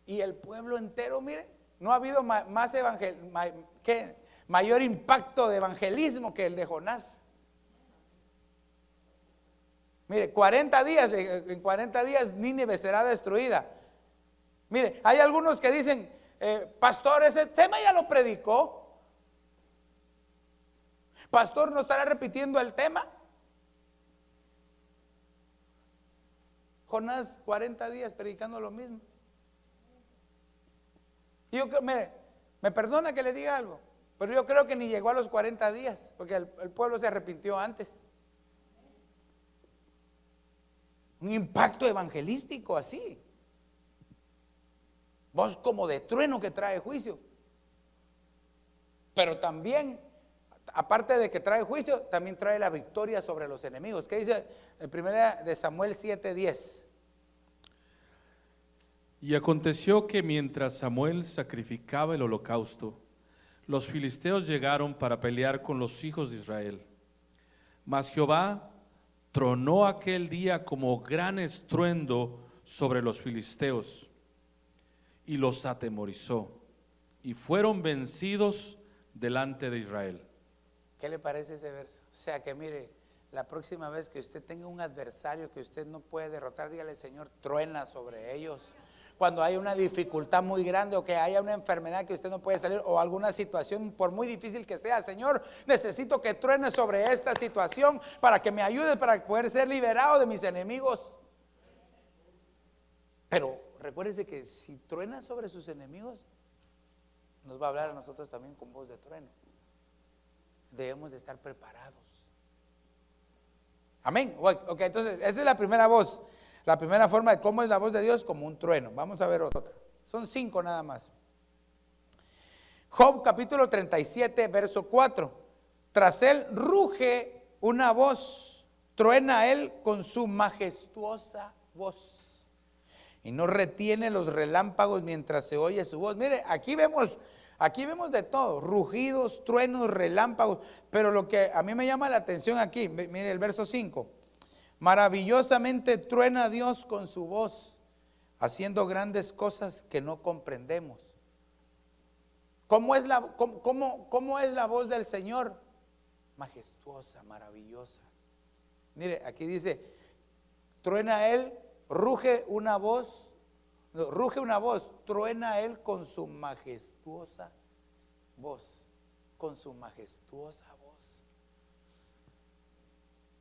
Y el pueblo entero, mire, no ha habido mayor impacto de evangelismo que el de Jonás. Mire, 40 días, en 40 días Nínive será destruida. Mire, hay algunos que dicen, pastor, ese tema ya lo predicó. Pastor, ¿no estará repitiendo el tema? Jonás, 40 días predicando lo mismo. Y yo, mire, me perdona que le diga algo, pero yo creo que ni llegó a los 40 días, porque el pueblo se arrepintió antes. Un impacto evangelístico así. Voz como de trueno que trae juicio. Pero también, aparte de que trae juicio, también trae la victoria sobre los enemigos. ¿Qué dice en 1 Samuel 7:10? Y aconteció que mientras Samuel sacrificaba el holocausto, los filisteos llegaron para pelear con los hijos de Israel. Mas Jehová tronó aquel día como gran estruendo sobre los filisteos y los atemorizó, y fueron vencidos delante de Israel. ¿Qué le parece ese verso? O sea que mire, la próxima vez que usted tenga un adversario que usted no puede derrotar, dígale: Señor, truena sobre ellos. Cuando hay una dificultad muy grande o que haya una enfermedad que usted no puede salir o alguna situación, por muy difícil que sea, Señor, necesito que truene sobre esta situación para que me ayude para poder ser liberado de mis enemigos. Pero recuérdese que si truena sobre sus enemigos, nos va a hablar a nosotros también con voz de trueno. Debemos de estar preparados. Amén. Ok, entonces esa es la primera voz. La primera forma de cómo es la voz de Dios, como un trueno. Vamos a ver otra. Son 5 nada más. Job capítulo 37, verso 4. Tras él ruge una voz, truena él con su majestuosa voz, y no retiene los relámpagos mientras se oye su voz. Mire, aquí vemos de todo: rugidos, truenos, relámpagos. Pero lo que a mí me llama la atención aquí, mire el verso 5. Maravillosamente truena Dios con su voz, haciendo grandes cosas que no comprendemos. ¿Cómo es la voz del Señor? Majestuosa, maravillosa. Mire, aquí dice: truena él, ruge una voz, truena él con su majestuosa voz. Con su majestuosa voz.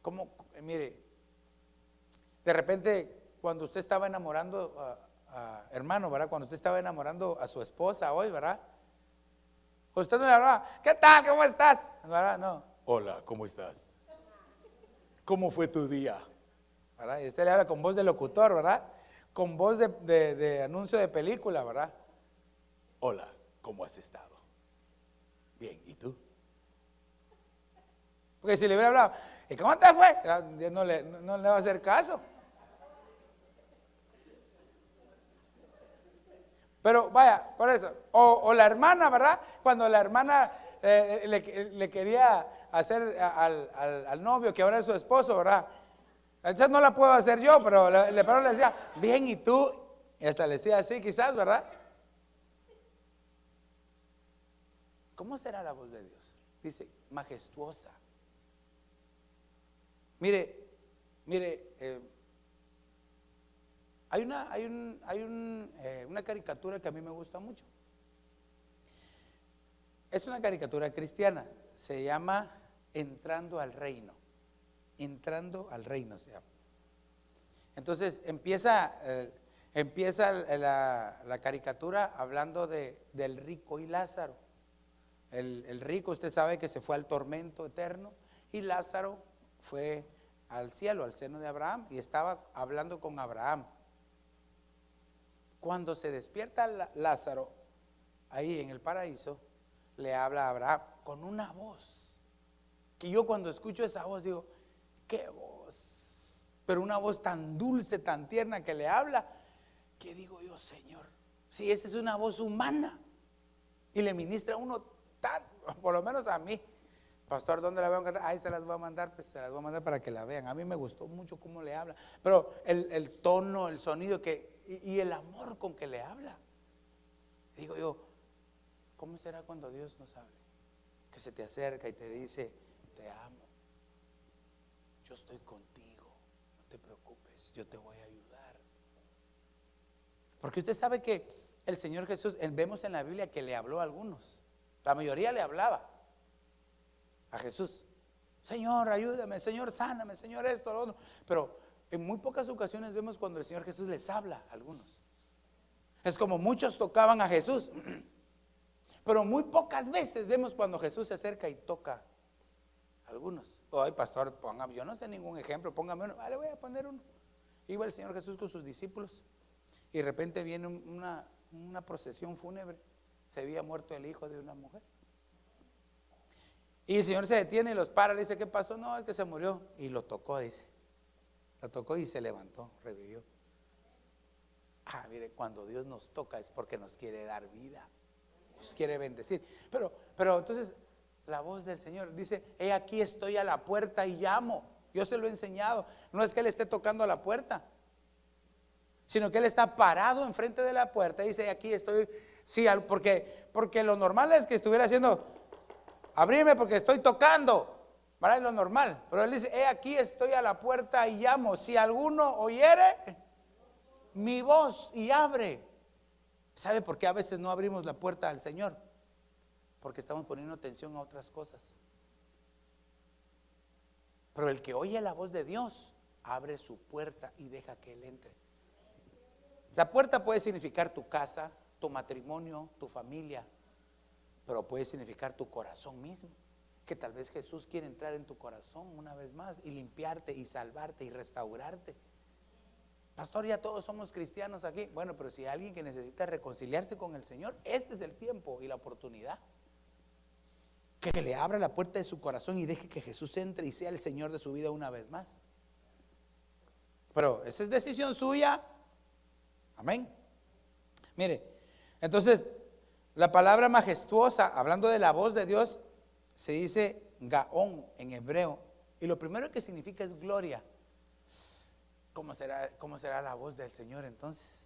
Como, mire, de repente cuando usted estaba enamorando hermano, ¿verdad? Cuando usted estaba enamorando a su esposa hoy, ¿verdad? Usted no le hablaba: ¿qué tal? ¿Cómo estás? ¿Verdad? No. Hola, ¿cómo estás? ¿Cómo fue tu día? ¿Verdad? Y usted le habla con voz de locutor, ¿verdad? Con voz de anuncio de película, ¿verdad? Hola, ¿cómo has estado? Bien, ¿y tú? Porque si le hubiera hablado: ¿y cómo te fue? No le va a hacer caso. Pero vaya, por eso, o la hermana, ¿verdad? Cuando la hermana le quería hacer al novio, que ahora es su esposo, ¿verdad? Entonces no la puedo hacer yo, pero le decía: bien, ¿y tú? Y hasta le decía así, quizás, ¿verdad? ¿Cómo será la voz de Dios? Dice: majestuosa. Mire, hay una caricatura que a mí me gusta mucho. Es una caricatura cristiana, se llama Entrando al Reino. Entrando al Reino se llama. Entonces empieza la caricatura hablando del rico y Lázaro. El rico, usted sabe que se fue al tormento eterno, y Lázaro fue al cielo, al seno de Abraham, y estaba hablando con Abraham. Cuando se despierta Lázaro ahí en el paraíso, le habla a Abraham con una voz que yo, cuando escucho esa voz, digo: qué voz, pero una voz tan dulce, tan tierna, que le habla, que digo yo: Señor, si esa es una voz humana y le ministra a uno tan, por lo menos a mí. Pastor, ¿dónde la voy a cantar? Ahí se las voy a mandar, pues se las voy a mandar para que la vean. A mí me gustó mucho cómo le habla, pero el tono, el sonido y el amor con que le habla. Digo yo: ¿cómo será cuando Dios nos hable? Que se te acerca y te dice: te amo, yo estoy contigo, no te preocupes, yo te voy a ayudar. Porque usted sabe que el Señor Jesús, vemos en la Biblia que le habló a algunos. La mayoría le hablaba a Jesús: Señor, ayúdame, Señor, sáname, Señor, esto, lo otro. Pero en muy pocas ocasiones vemos cuando el Señor Jesús les habla a algunos. Es como muchos tocaban a Jesús, pero muy pocas veces vemos cuando Jesús se acerca y toca a algunos. Ay, pastor, póngame, yo no sé ningún ejemplo, póngame uno. Le voy a poner uno. Iba el Señor Jesús con sus discípulos y de repente viene una procesión fúnebre. Se había muerto el hijo de una mujer. Y el Señor se detiene y los para, le dice: ¿qué pasó? No, es que se murió. Y lo tocó, dice. Lo tocó y se levantó, revivió. Mire, cuando Dios nos toca es porque nos quiere dar vida, nos quiere bendecir. Pero entonces la voz del Señor dice: he aquí estoy a la puerta y llamo. Yo se lo he enseñado. No es que Él esté tocando a la puerta, sino que Él está parado enfrente de la puerta y dice: aquí estoy. Sí, porque lo normal es que estuviera haciendo: abrime porque estoy tocando. ¿verdad? Es lo normal. Pero él dice, aquí estoy a la puerta y llamo. Si alguno oyere mi voz y abre. ¿Sabe por qué a veces no abrimos la puerta al Señor? Porque estamos poniendo atención a otras cosas. Pero el que oye la voz de Dios, abre su puerta y deja que Él entre. La puerta puede significar tu casa, tu matrimonio, tu familia, pero puede significar tu corazón mismo. Que tal vez Jesús quiere entrar en tu corazón una vez más y limpiarte y salvarte y restaurarte. Pastor, ya todos somos cristianos aquí. Bueno, pero si hay alguien que necesita reconciliarse con el Señor, este es el tiempo y la oportunidad. Que le abra la puerta de su corazón y deje que Jesús entre y sea el Señor de su vida una vez más. Pero esa es decisión suya. Amén. Mire, entonces la palabra majestuosa, hablando de la voz de Dios, se dice Gaón en hebreo. Y lo primero que significa es gloria. ¿Cómo será la voz del Señor entonces?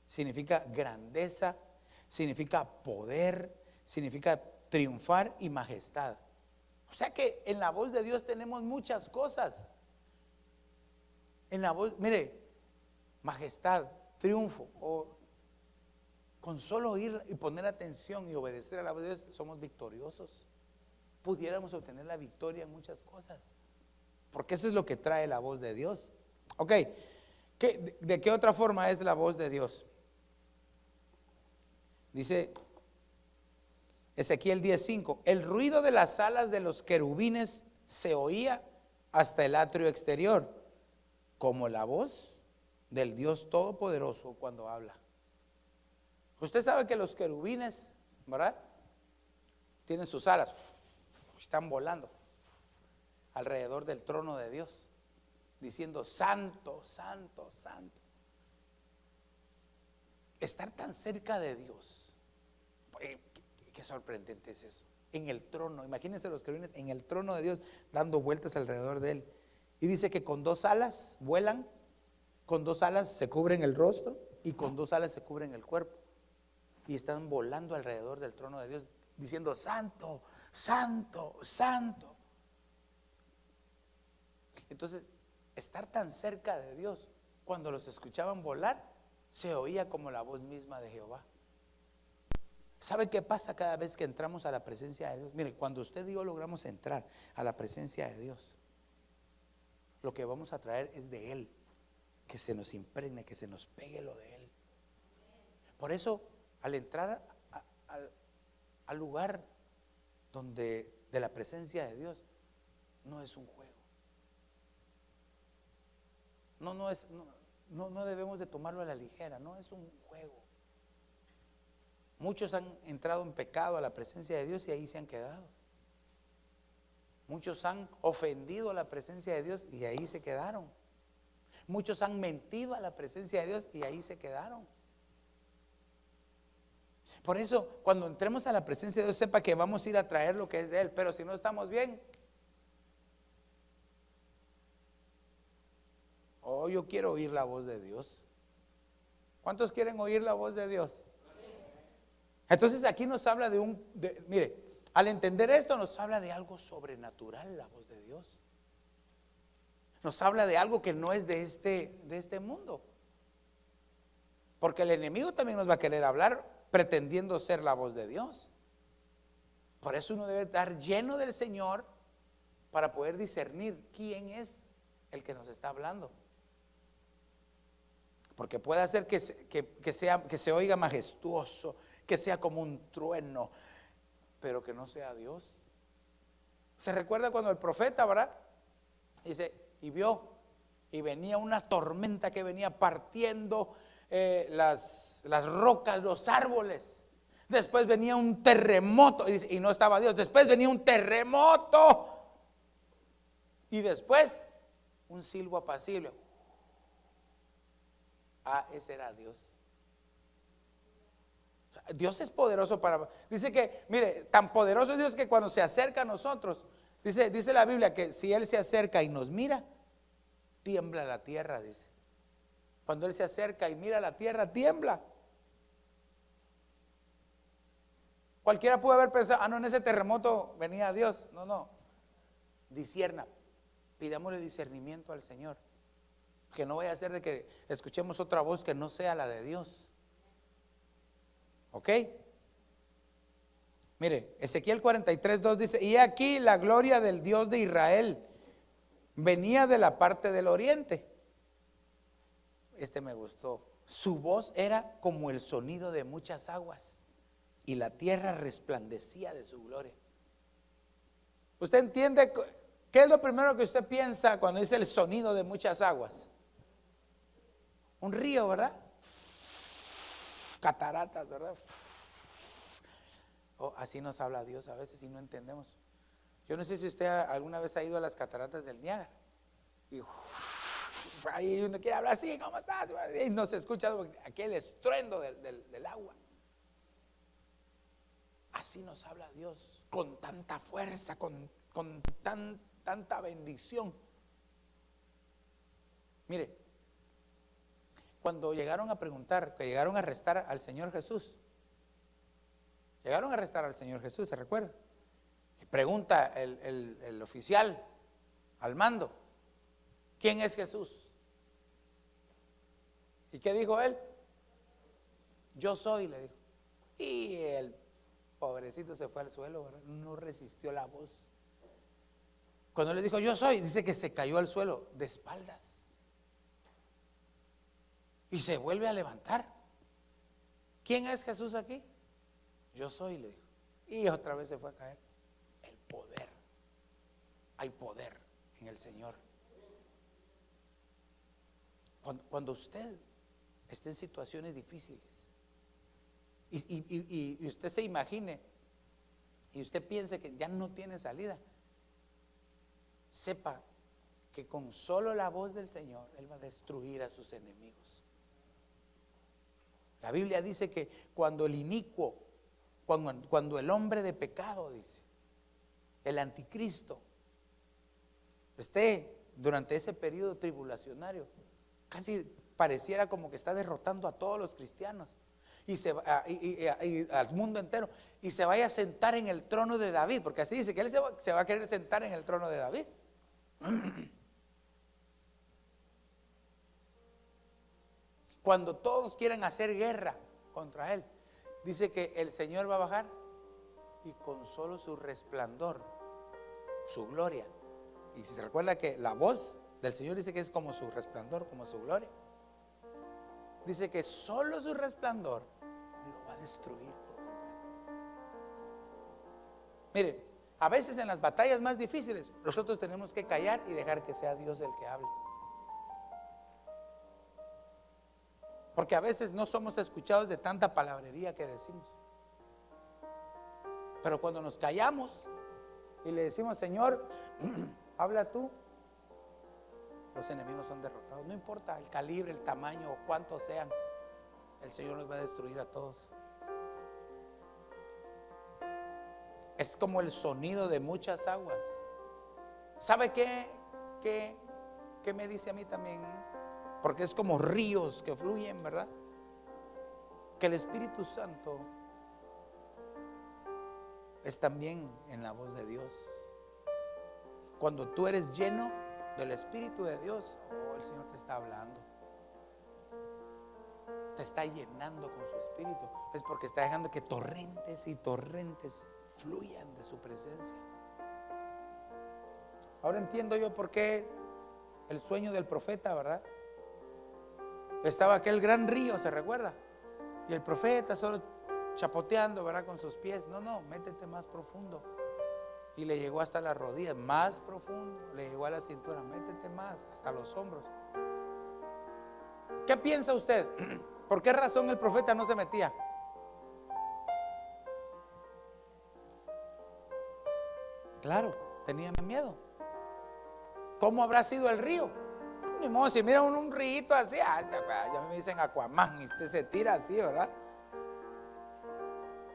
Significa grandeza, significa poder, significa triunfar y majestad. O sea que en la voz de Dios tenemos muchas cosas. En la voz, mire, majestad, triunfo, o con solo oír y poner atención y obedecer a la voz de Dios, somos victoriosos. Pudiéramos obtener la victoria en muchas cosas. Porque eso es lo que trae la voz de Dios. Ok, ¿de qué otra forma es la voz de Dios? Dice Ezequiel 10:5, el ruido de las alas de los querubines se oía hasta el atrio exterior, como la voz del Dios Todopoderoso cuando habla. Usted sabe que los querubines, ¿verdad? Tienen sus alas, están volando alrededor del trono de Dios, diciendo santo, santo, santo. Estar tan cerca de Dios, qué sorprendente es eso. En el trono, imagínense los querubines en el trono de Dios, dando vueltas alrededor de él. Y dice que con 2 alas vuelan, con 2 alas se cubren el rostro y con 2 alas se cubren el cuerpo. Y están volando alrededor del trono de Dios, diciendo santo, santo, santo. Entonces, estar tan cerca de Dios, cuando los escuchaban volar, se oía como la voz misma de Jehová. ¿Sabe qué pasa cada vez que entramos a la presencia de Dios? Mire, cuando usted y yo logramos entrar a la presencia de Dios, lo que vamos a traer es de Él, que se nos impregne, que se nos pegue lo de Él. Por eso, al entrar al lugar donde de la presencia de Dios, no es un juego. No debemos de tomarlo a la ligera, no es un juego. Muchos han entrado en pecado a la presencia de Dios y ahí se han quedado. Muchos han ofendido a la presencia de Dios y ahí se quedaron. Muchos han mentido a la presencia de Dios y ahí se quedaron. Por eso, cuando entremos a la presencia de Dios, sepa que vamos a ir a traer lo que es de Él. Pero si no estamos bien, yo quiero oír la voz de Dios. ¿Cuántos quieren oír la voz de Dios? Entonces aquí nos habla mire, al entender esto nos habla de algo sobrenatural, la voz de Dios. Nos habla de algo que no es de este mundo. Porque el enemigo también nos va a querer hablar pretendiendo ser la voz de Dios. Por eso uno debe estar lleno del Señor para poder discernir quién es el que nos está hablando. Porque puede hacer que se oiga majestuoso, que sea como un trueno, pero que no sea Dios. ¿Se recuerda cuando el profeta, verdad? Dice, y vio, y venía una tormenta que venía partiendo las rocas, los árboles. Después venía un terremoto, y no estaba Dios. Después venía un terremoto. Y después un silbo apacible. Ese era Dios. O sea, Dios es poderoso dice que, mire, tan poderoso es Dios que cuando se acerca a nosotros, dice la Biblia que si Él se acerca y nos mira, tiembla la tierra, dice. Cuando Él se acerca y mira la tierra, tiembla. Cualquiera puede haber pensado, no, en ese terremoto venía Dios. No. discierna. Pidámosle discernimiento al Señor. Que no vaya a ser de que escuchemos otra voz que no sea la de Dios. ¿Ok? Mire, Ezequiel 43:2 dice: y aquí la gloria del Dios de Israel venía de la parte del oriente. Este me gustó. Su voz era como el sonido de muchas aguas, y la tierra resplandecía de su gloria. ¿Usted entiende qué es lo primero que usted piensa cuando dice el sonido de muchas aguas? Un río, ¿verdad? Cataratas, ¿verdad? Oh, así nos habla Dios a veces y no entendemos. Yo no sé si usted alguna vez ha ido a las cataratas del Niágara y ahí uno quiere hablar así, ¿cómo estás? Y no se escucha aquel estruendo del agua. Así nos habla Dios, con tanta fuerza, con tanta bendición. Mire, cuando llegaron a preguntar, que llegaron a arrestar al Señor Jesús, ¿se recuerda? Y pregunta el oficial al mando: ¿quién es Jesús? ¿Y qué dijo él? Yo soy, le dijo. Y el pobrecito se fue al suelo, ¿verdad? No resistió la voz. Cuando le dijo yo soy, dice que se cayó al suelo de espaldas. Y se vuelve a levantar. ¿Quién es Jesús aquí? Yo soy, le dijo. Y otra vez se fue a caer. El poder. Hay poder en el Señor. Cuando usted esté en situaciones difíciles y usted se imagine y usted piense que ya no tiene salida, sepa que con solo la voz del Señor Él va a destruir a sus enemigos. La Biblia dice que cuando el inicuo, cuando el hombre de pecado, dice, el anticristo, esté durante ese periodo tribulacionario, casi pareciera como que está derrotando a todos los cristianos y al mundo entero, y se vaya a sentar en el trono de David, porque así dice que él se va a querer sentar en el trono de David. Cuando todos quieran hacer guerra contra él, dice que el Señor va a bajar y con solo su resplandor, su gloria. Y si se recuerda que la voz del Señor dice que es como su resplandor, como su gloria, dice que solo su resplandor lo va a destruir por completo. Mire, a veces en las batallas más difíciles nosotros tenemos que callar y dejar que sea Dios el que hable. Porque a veces no somos escuchados de tanta palabrería que decimos. Pero cuando nos callamos y le decimos: Señor, habla tú, los enemigos son derrotados. No importa el calibre, el tamaño o cuántos sean, el Señor los va a destruir a todos. Es como el sonido de muchas aguas. ¿Sabe qué me dice a mí también? Porque es como ríos que fluyen, ¿verdad? Que el Espíritu Santo es también en la voz de Dios. Cuando tú eres lleno del Espíritu de Dios, el Señor te está hablando, te está llenando con su Espíritu. Es porque está dejando que torrentes y torrentes fluyan de su presencia. Ahora entiendo yo por qué el sueño del profeta, ¿verdad? Estaba aquel gran río, ¿se recuerda? Y el profeta solo chapoteando, ¿verdad? Con sus pies. No, métete más profundo. Y le llegó hasta las rodillas, más profundo. Le llegó a la cintura, métete más, hasta los hombros. ¿Qué piensa usted? ¿Por qué razón el profeta no se metía? Claro, tenía miedo. ¿Cómo habrá sido el río? Ni modo, si mira un río así, ya me dicen Aquaman, y usted se tira así, ¿verdad?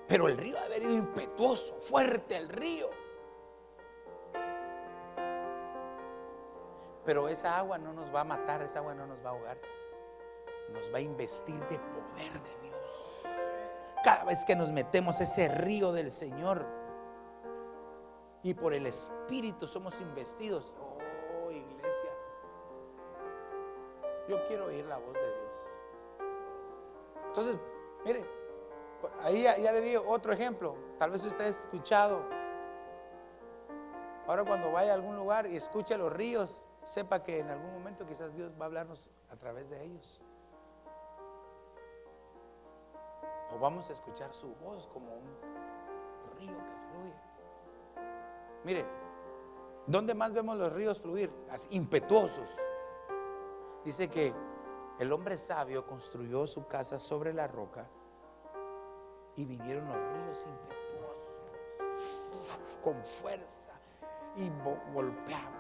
Pero el río ha venido impetuoso, fuerte el río. Pero esa agua no nos va a matar, esa agua no nos va a ahogar. Nos va a investir de poder de Dios. Cada vez que nos metemos ese río del Señor, y por el Espíritu somos investidos. Oh, iglesia, yo quiero oír la voz de Dios. Entonces, mire, ahí ya le di otro ejemplo. Tal vez usted ha escuchado. Ahora cuando vaya a algún lugar y escuche los ríos, sepa que en algún momento quizás Dios va a hablarnos a través de ellos. O vamos a escuchar su voz como un río que fluye. Mire, ¿dónde más vemos los ríos fluir? Así, impetuosos. Dice que el hombre sabio construyó su casa sobre la roca y vinieron los ríos impetuosos con fuerza y golpeaban.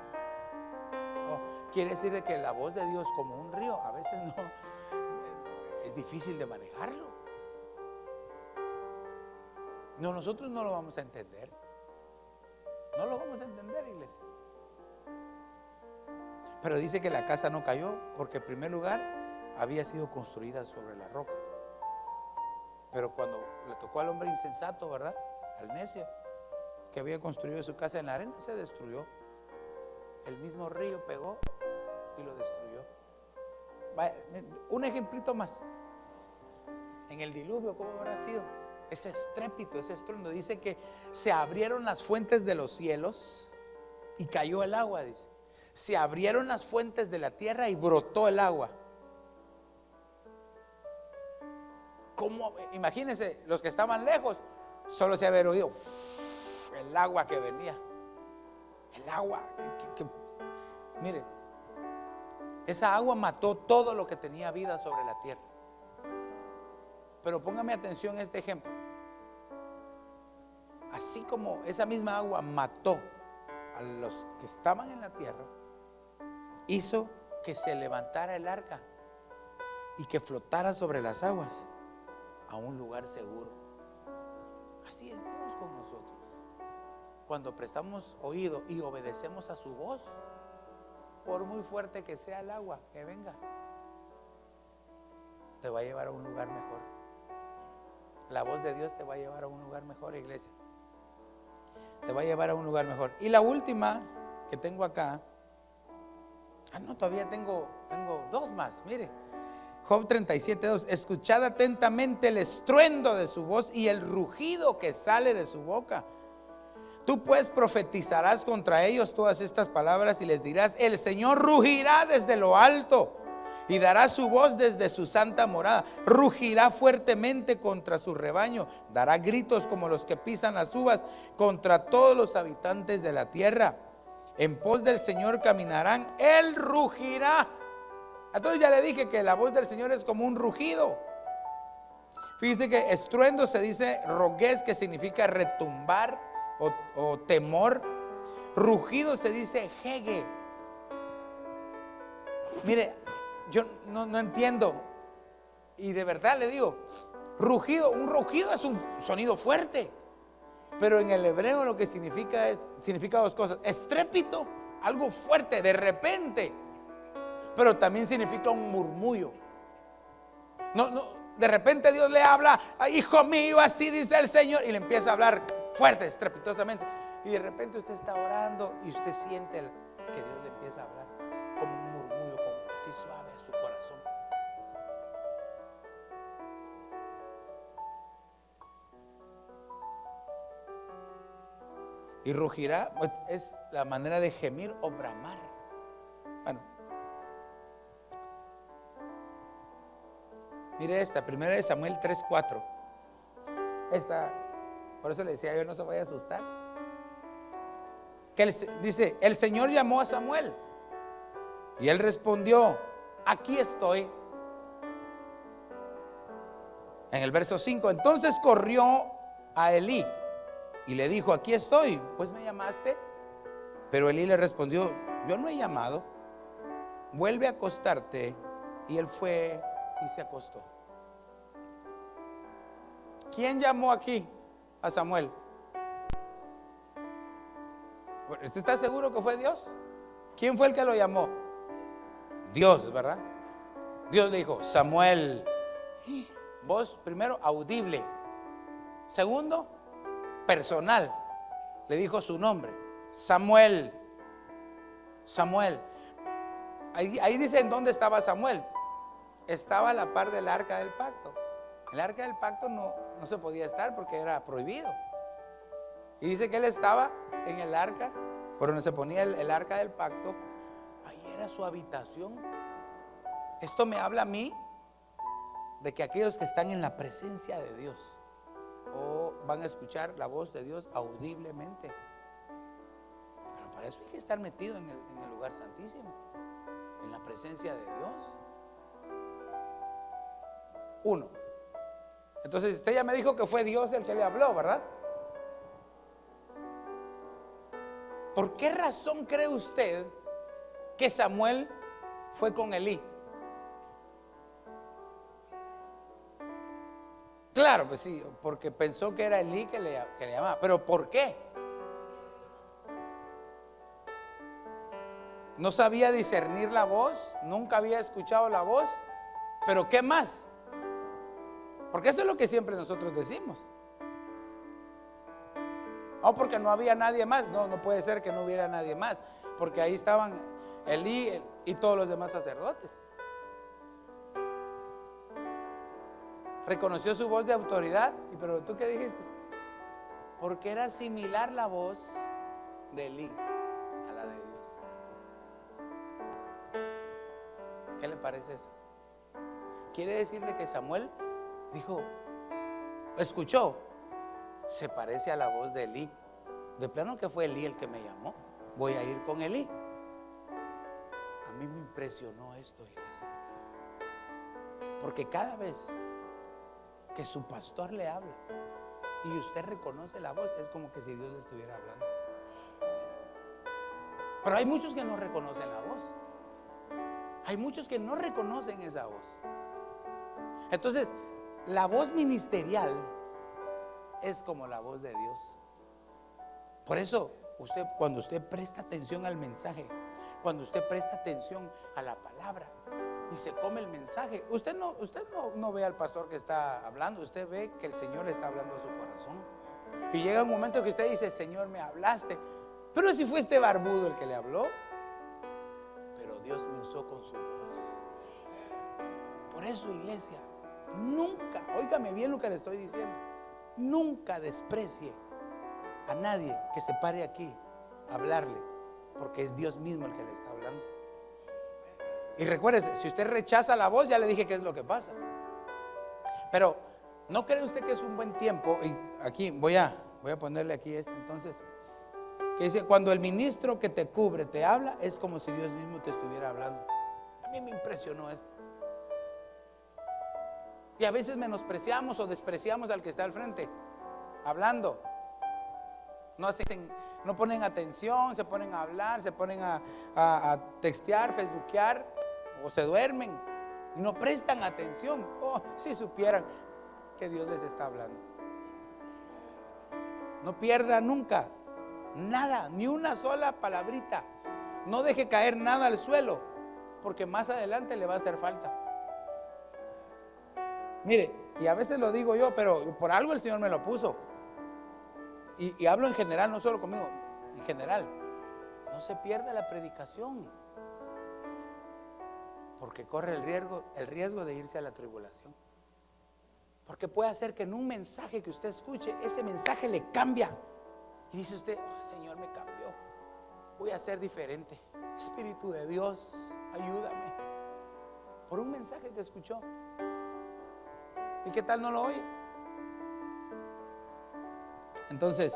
Oh, quiere decir de que la voz de Dios como un río a veces no es difícil de manejarlo. No, nosotros no lo vamos a entender. No lo vamos a entender, iglesia. Pero dice que la casa no cayó porque en primer lugar había sido construida sobre la roca. Pero cuando le tocó al hombre insensato, ¿verdad? Al necio, que había construido su casa en la arena, se destruyó. El mismo río pegó y lo destruyó. Vaya, un ejemplito más. En el diluvio, ¿cómo habrá sido? Ese estrépito, ese estruendo. Dice que se abrieron las fuentes de los cielos y cayó el agua, dice. Se abrieron las fuentes de la tierra y brotó el agua. ¿Cómo? Imagínense, los que estaban lejos, solo se había oído el agua que venía. El agua mire, esa agua mató todo lo que tenía vida sobre la tierra. Pero póngame atención a este ejemplo. Así como esa misma agua mató a los que estaban en la tierra, hizo que se levantara el arca y que flotara sobre las aguas a un lugar seguro. Así es Dios con nosotros. Cuando prestamos oído y obedecemos a su voz, por muy fuerte que sea el agua que venga, te va a llevar a un lugar mejor. La voz de Dios te va a llevar a un lugar mejor, iglesia. Te va a llevar a un lugar mejor. Y la última que tengo acá. Todavía tengo dos más. Mire, Job 37:2. Escuchad atentamente el estruendo de su voz y el rugido que sale de su boca. Tú pues profetizarás contra ellos todas estas palabras y les dirás: el Señor rugirá desde lo alto y dará su voz desde su santa morada. Rugirá fuertemente contra su rebaño. Dará gritos como los que pisan las uvas contra todos los habitantes de la tierra. En pos del Señor caminarán. Él rugirá. Entonces ya le dije que la voz del Señor es como un rugido. Fíjese que estruendo se dice roguez, que significa retumbar o temor. Rugido se dice jegue. Mire, yo no entiendo, y de verdad le digo, rugido, un rugido es un sonido fuerte, pero en el hebreo lo que significa dos cosas: estrépito, algo fuerte, de repente, pero también significa un murmullo. De repente Dios le habla: hijo mío, así dice el Señor, y le empieza a hablar fuerte, estrepitosamente, y de repente usted está orando y usted siente que Dios le empieza a hablar como un murmullo, como así suave a su corazón. Y rugirá, pues, es la manera de gemir o bramar. Bueno, mire esta, 1 Samuel 3:4. Esta, por eso le decía yo, no se vaya a asustar. Que dice: el Señor llamó a Samuel y él respondió: aquí estoy. En el verso 5, entonces corrió a Elí y le dijo: aquí estoy, pues me llamaste. Pero Elí le respondió: yo no he llamado, vuelve a acostarte. Y él fue y se acostó. ¿Quién llamó aquí a Samuel? ¿Usted está seguro que fue Dios? ¿Quién fue el que lo llamó? Dios, ¿verdad? Dios le dijo: Samuel. Voz primero audible, segundo personal. le dijo su nombre, Samuel. Samuel. Ahí dice en dónde estaba Samuel. Estaba a la par del arca del pacto. El arca del pacto no se podía estar porque era prohibido. Y dice que él estaba en el arca, por donde se ponía el arca del pacto. Ahí era su habitación. Esto me habla a mí de que aquellos que están en la presencia de Dios van a escuchar la voz de Dios audiblemente. Pero para eso hay que estar metido en el lugar santísimo, en la presencia de Dios. Uno. Entonces usted ya me dijo que fue Dios el que le habló, ¿verdad? ¿Por qué razón cree usted que Samuel fue con Elí? Claro, pues sí, porque pensó que era Elí que le llamaba. ¿Pero por qué? No sabía discernir la voz, nunca había escuchado la voz. ¿Pero qué más? Porque eso es lo que siempre nosotros decimos. Porque no había nadie más. No puede ser que no hubiera nadie más, porque ahí estaban Elí y todos los demás sacerdotes. Reconoció su voz de autoridad. Pero ¿tú qué dijiste? Porque era similar la voz de Elí a la de Dios. ¿Qué le parece eso? Quiere decir de que Samuel dijo, escuchó, se parece a la voz de Elí. De plano que fue Elí el que me llamó. Voy a ir con Elí. A mí me impresionó esto, iglesia. Porque cada vez que su pastor le habla y usted reconoce la voz, es como que si Dios le estuviera hablando. Pero hay muchos que no reconocen la voz. Hay muchos que no reconocen esa voz. Entonces, la voz ministerial es como la voz de Dios. Por eso, cuando usted presta atención al mensaje, cuando usted presta atención a la palabra y se come el mensaje, usted no ve al pastor que está hablando, usted ve que el Señor le está hablando a su corazón. Y llega un momento que usted dice, Señor, me hablaste. Pero si fue este barbudo el que le habló, pero Dios me usó con su voz. Por eso, iglesia, nunca, óigame bien lo que le estoy diciendo, nunca desprecie a nadie que se pare aquí a hablarle, porque es Dios mismo el que le está hablando. Y recuérdese, si usted rechaza la voz, ya le dije qué es lo que pasa. Pero ¿no cree usted que es un buen tiempo? Y aquí voy a ponerle aquí entonces, que dice, cuando el ministro que te cubre te habla, es como si Dios mismo te estuviera hablando. A mí me impresionó esto. Y a veces menospreciamos o despreciamos al que está al frente hablando. No ponen atención, se ponen a hablar, se ponen a textear, facebookear, o se duermen y no prestan atención. Si supieran que Dios les está hablando. No pierda nunca nada, ni una sola palabrita. No deje caer nada al suelo, porque más adelante le va a hacer falta. Mire, y a veces lo digo yo, pero por algo el Señor me lo puso. Y hablo en general, no solo conmigo, en general. No se pierda la predicación, porque corre el riesgo de irse a la tribulación. Porque puede hacer que en un mensaje que usted escuche, ese mensaje le cambia. Y dice usted, Señor, me cambió, voy a ser diferente. Espíritu de Dios, ayúdame. Por un mensaje que escuchó. ¿Y qué tal no lo oye? Entonces,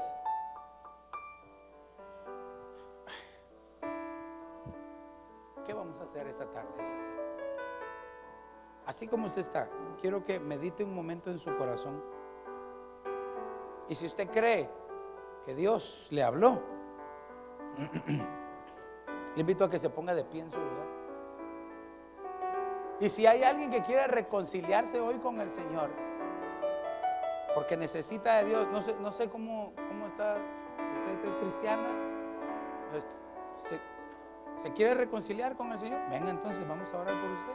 ¿qué vamos a hacer esta tarde, iglesia? Así como usted está, quiero que medite un momento en su corazón. Y si usted cree que Dios le habló, le invito a que se ponga de pie en su lugar. Y si hay alguien que quiera reconciliarse hoy con el Señor, porque necesita de Dios, no sé cómo está, usted es cristiana, ¿se quiere reconciliar con el Señor? Venga, entonces vamos a orar por usted.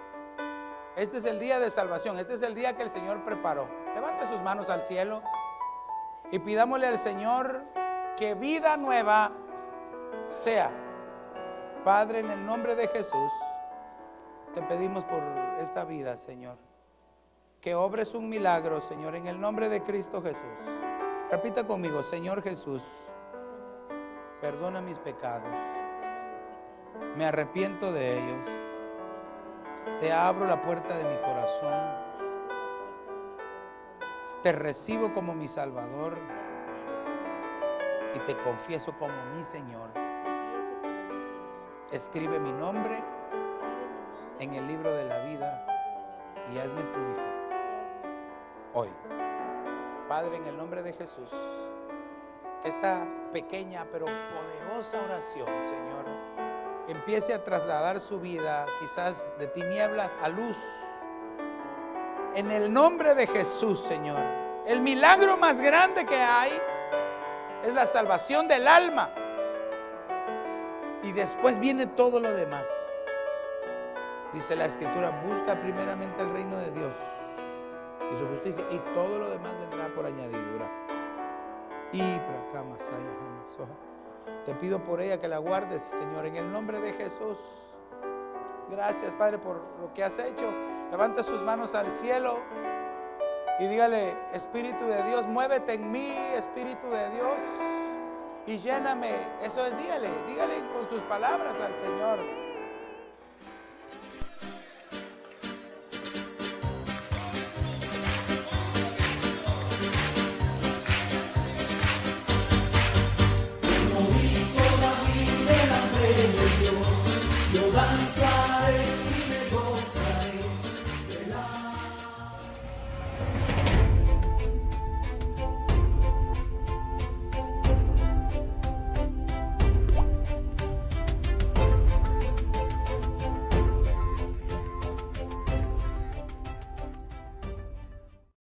Este es el día de salvación, este es el día que el Señor preparó. Levante sus manos al cielo y pidámosle al Señor que vida nueva sea. Padre, en el nombre de Jesús, te pedimos por esta vida, Señor, que obres un milagro, Señor, en el nombre de Cristo Jesús. Repita conmigo: Señor Jesús, perdona mis pecados, me arrepiento de ellos, te abro la puerta de mi corazón, te recibo como mi Salvador y te confieso como mi Señor. Escribe mi nombre en el libro de la vida y hazme tu hijo hoy. Padre, en el nombre de Jesús, que esta pequeña pero poderosa oración, Señor, empiece a trasladar su vida quizás de tinieblas a luz. En el nombre de Jesús, Señor, el milagro más grande que hay es la salvación del alma. Y después viene todo lo demás. Dice la Escritura: busca primeramente el reino de Dios y su justicia, y todo lo demás vendrá por añadidura. Te pido por ella que la guardes, Señor, en el nombre de Jesús. Gracias, Padre, por lo que has hecho. Levanta sus manos al cielo y dígale: Espíritu de Dios, muévete en mí, Espíritu de Dios, y lléname. Eso es, dígale con sus palabras al Señor.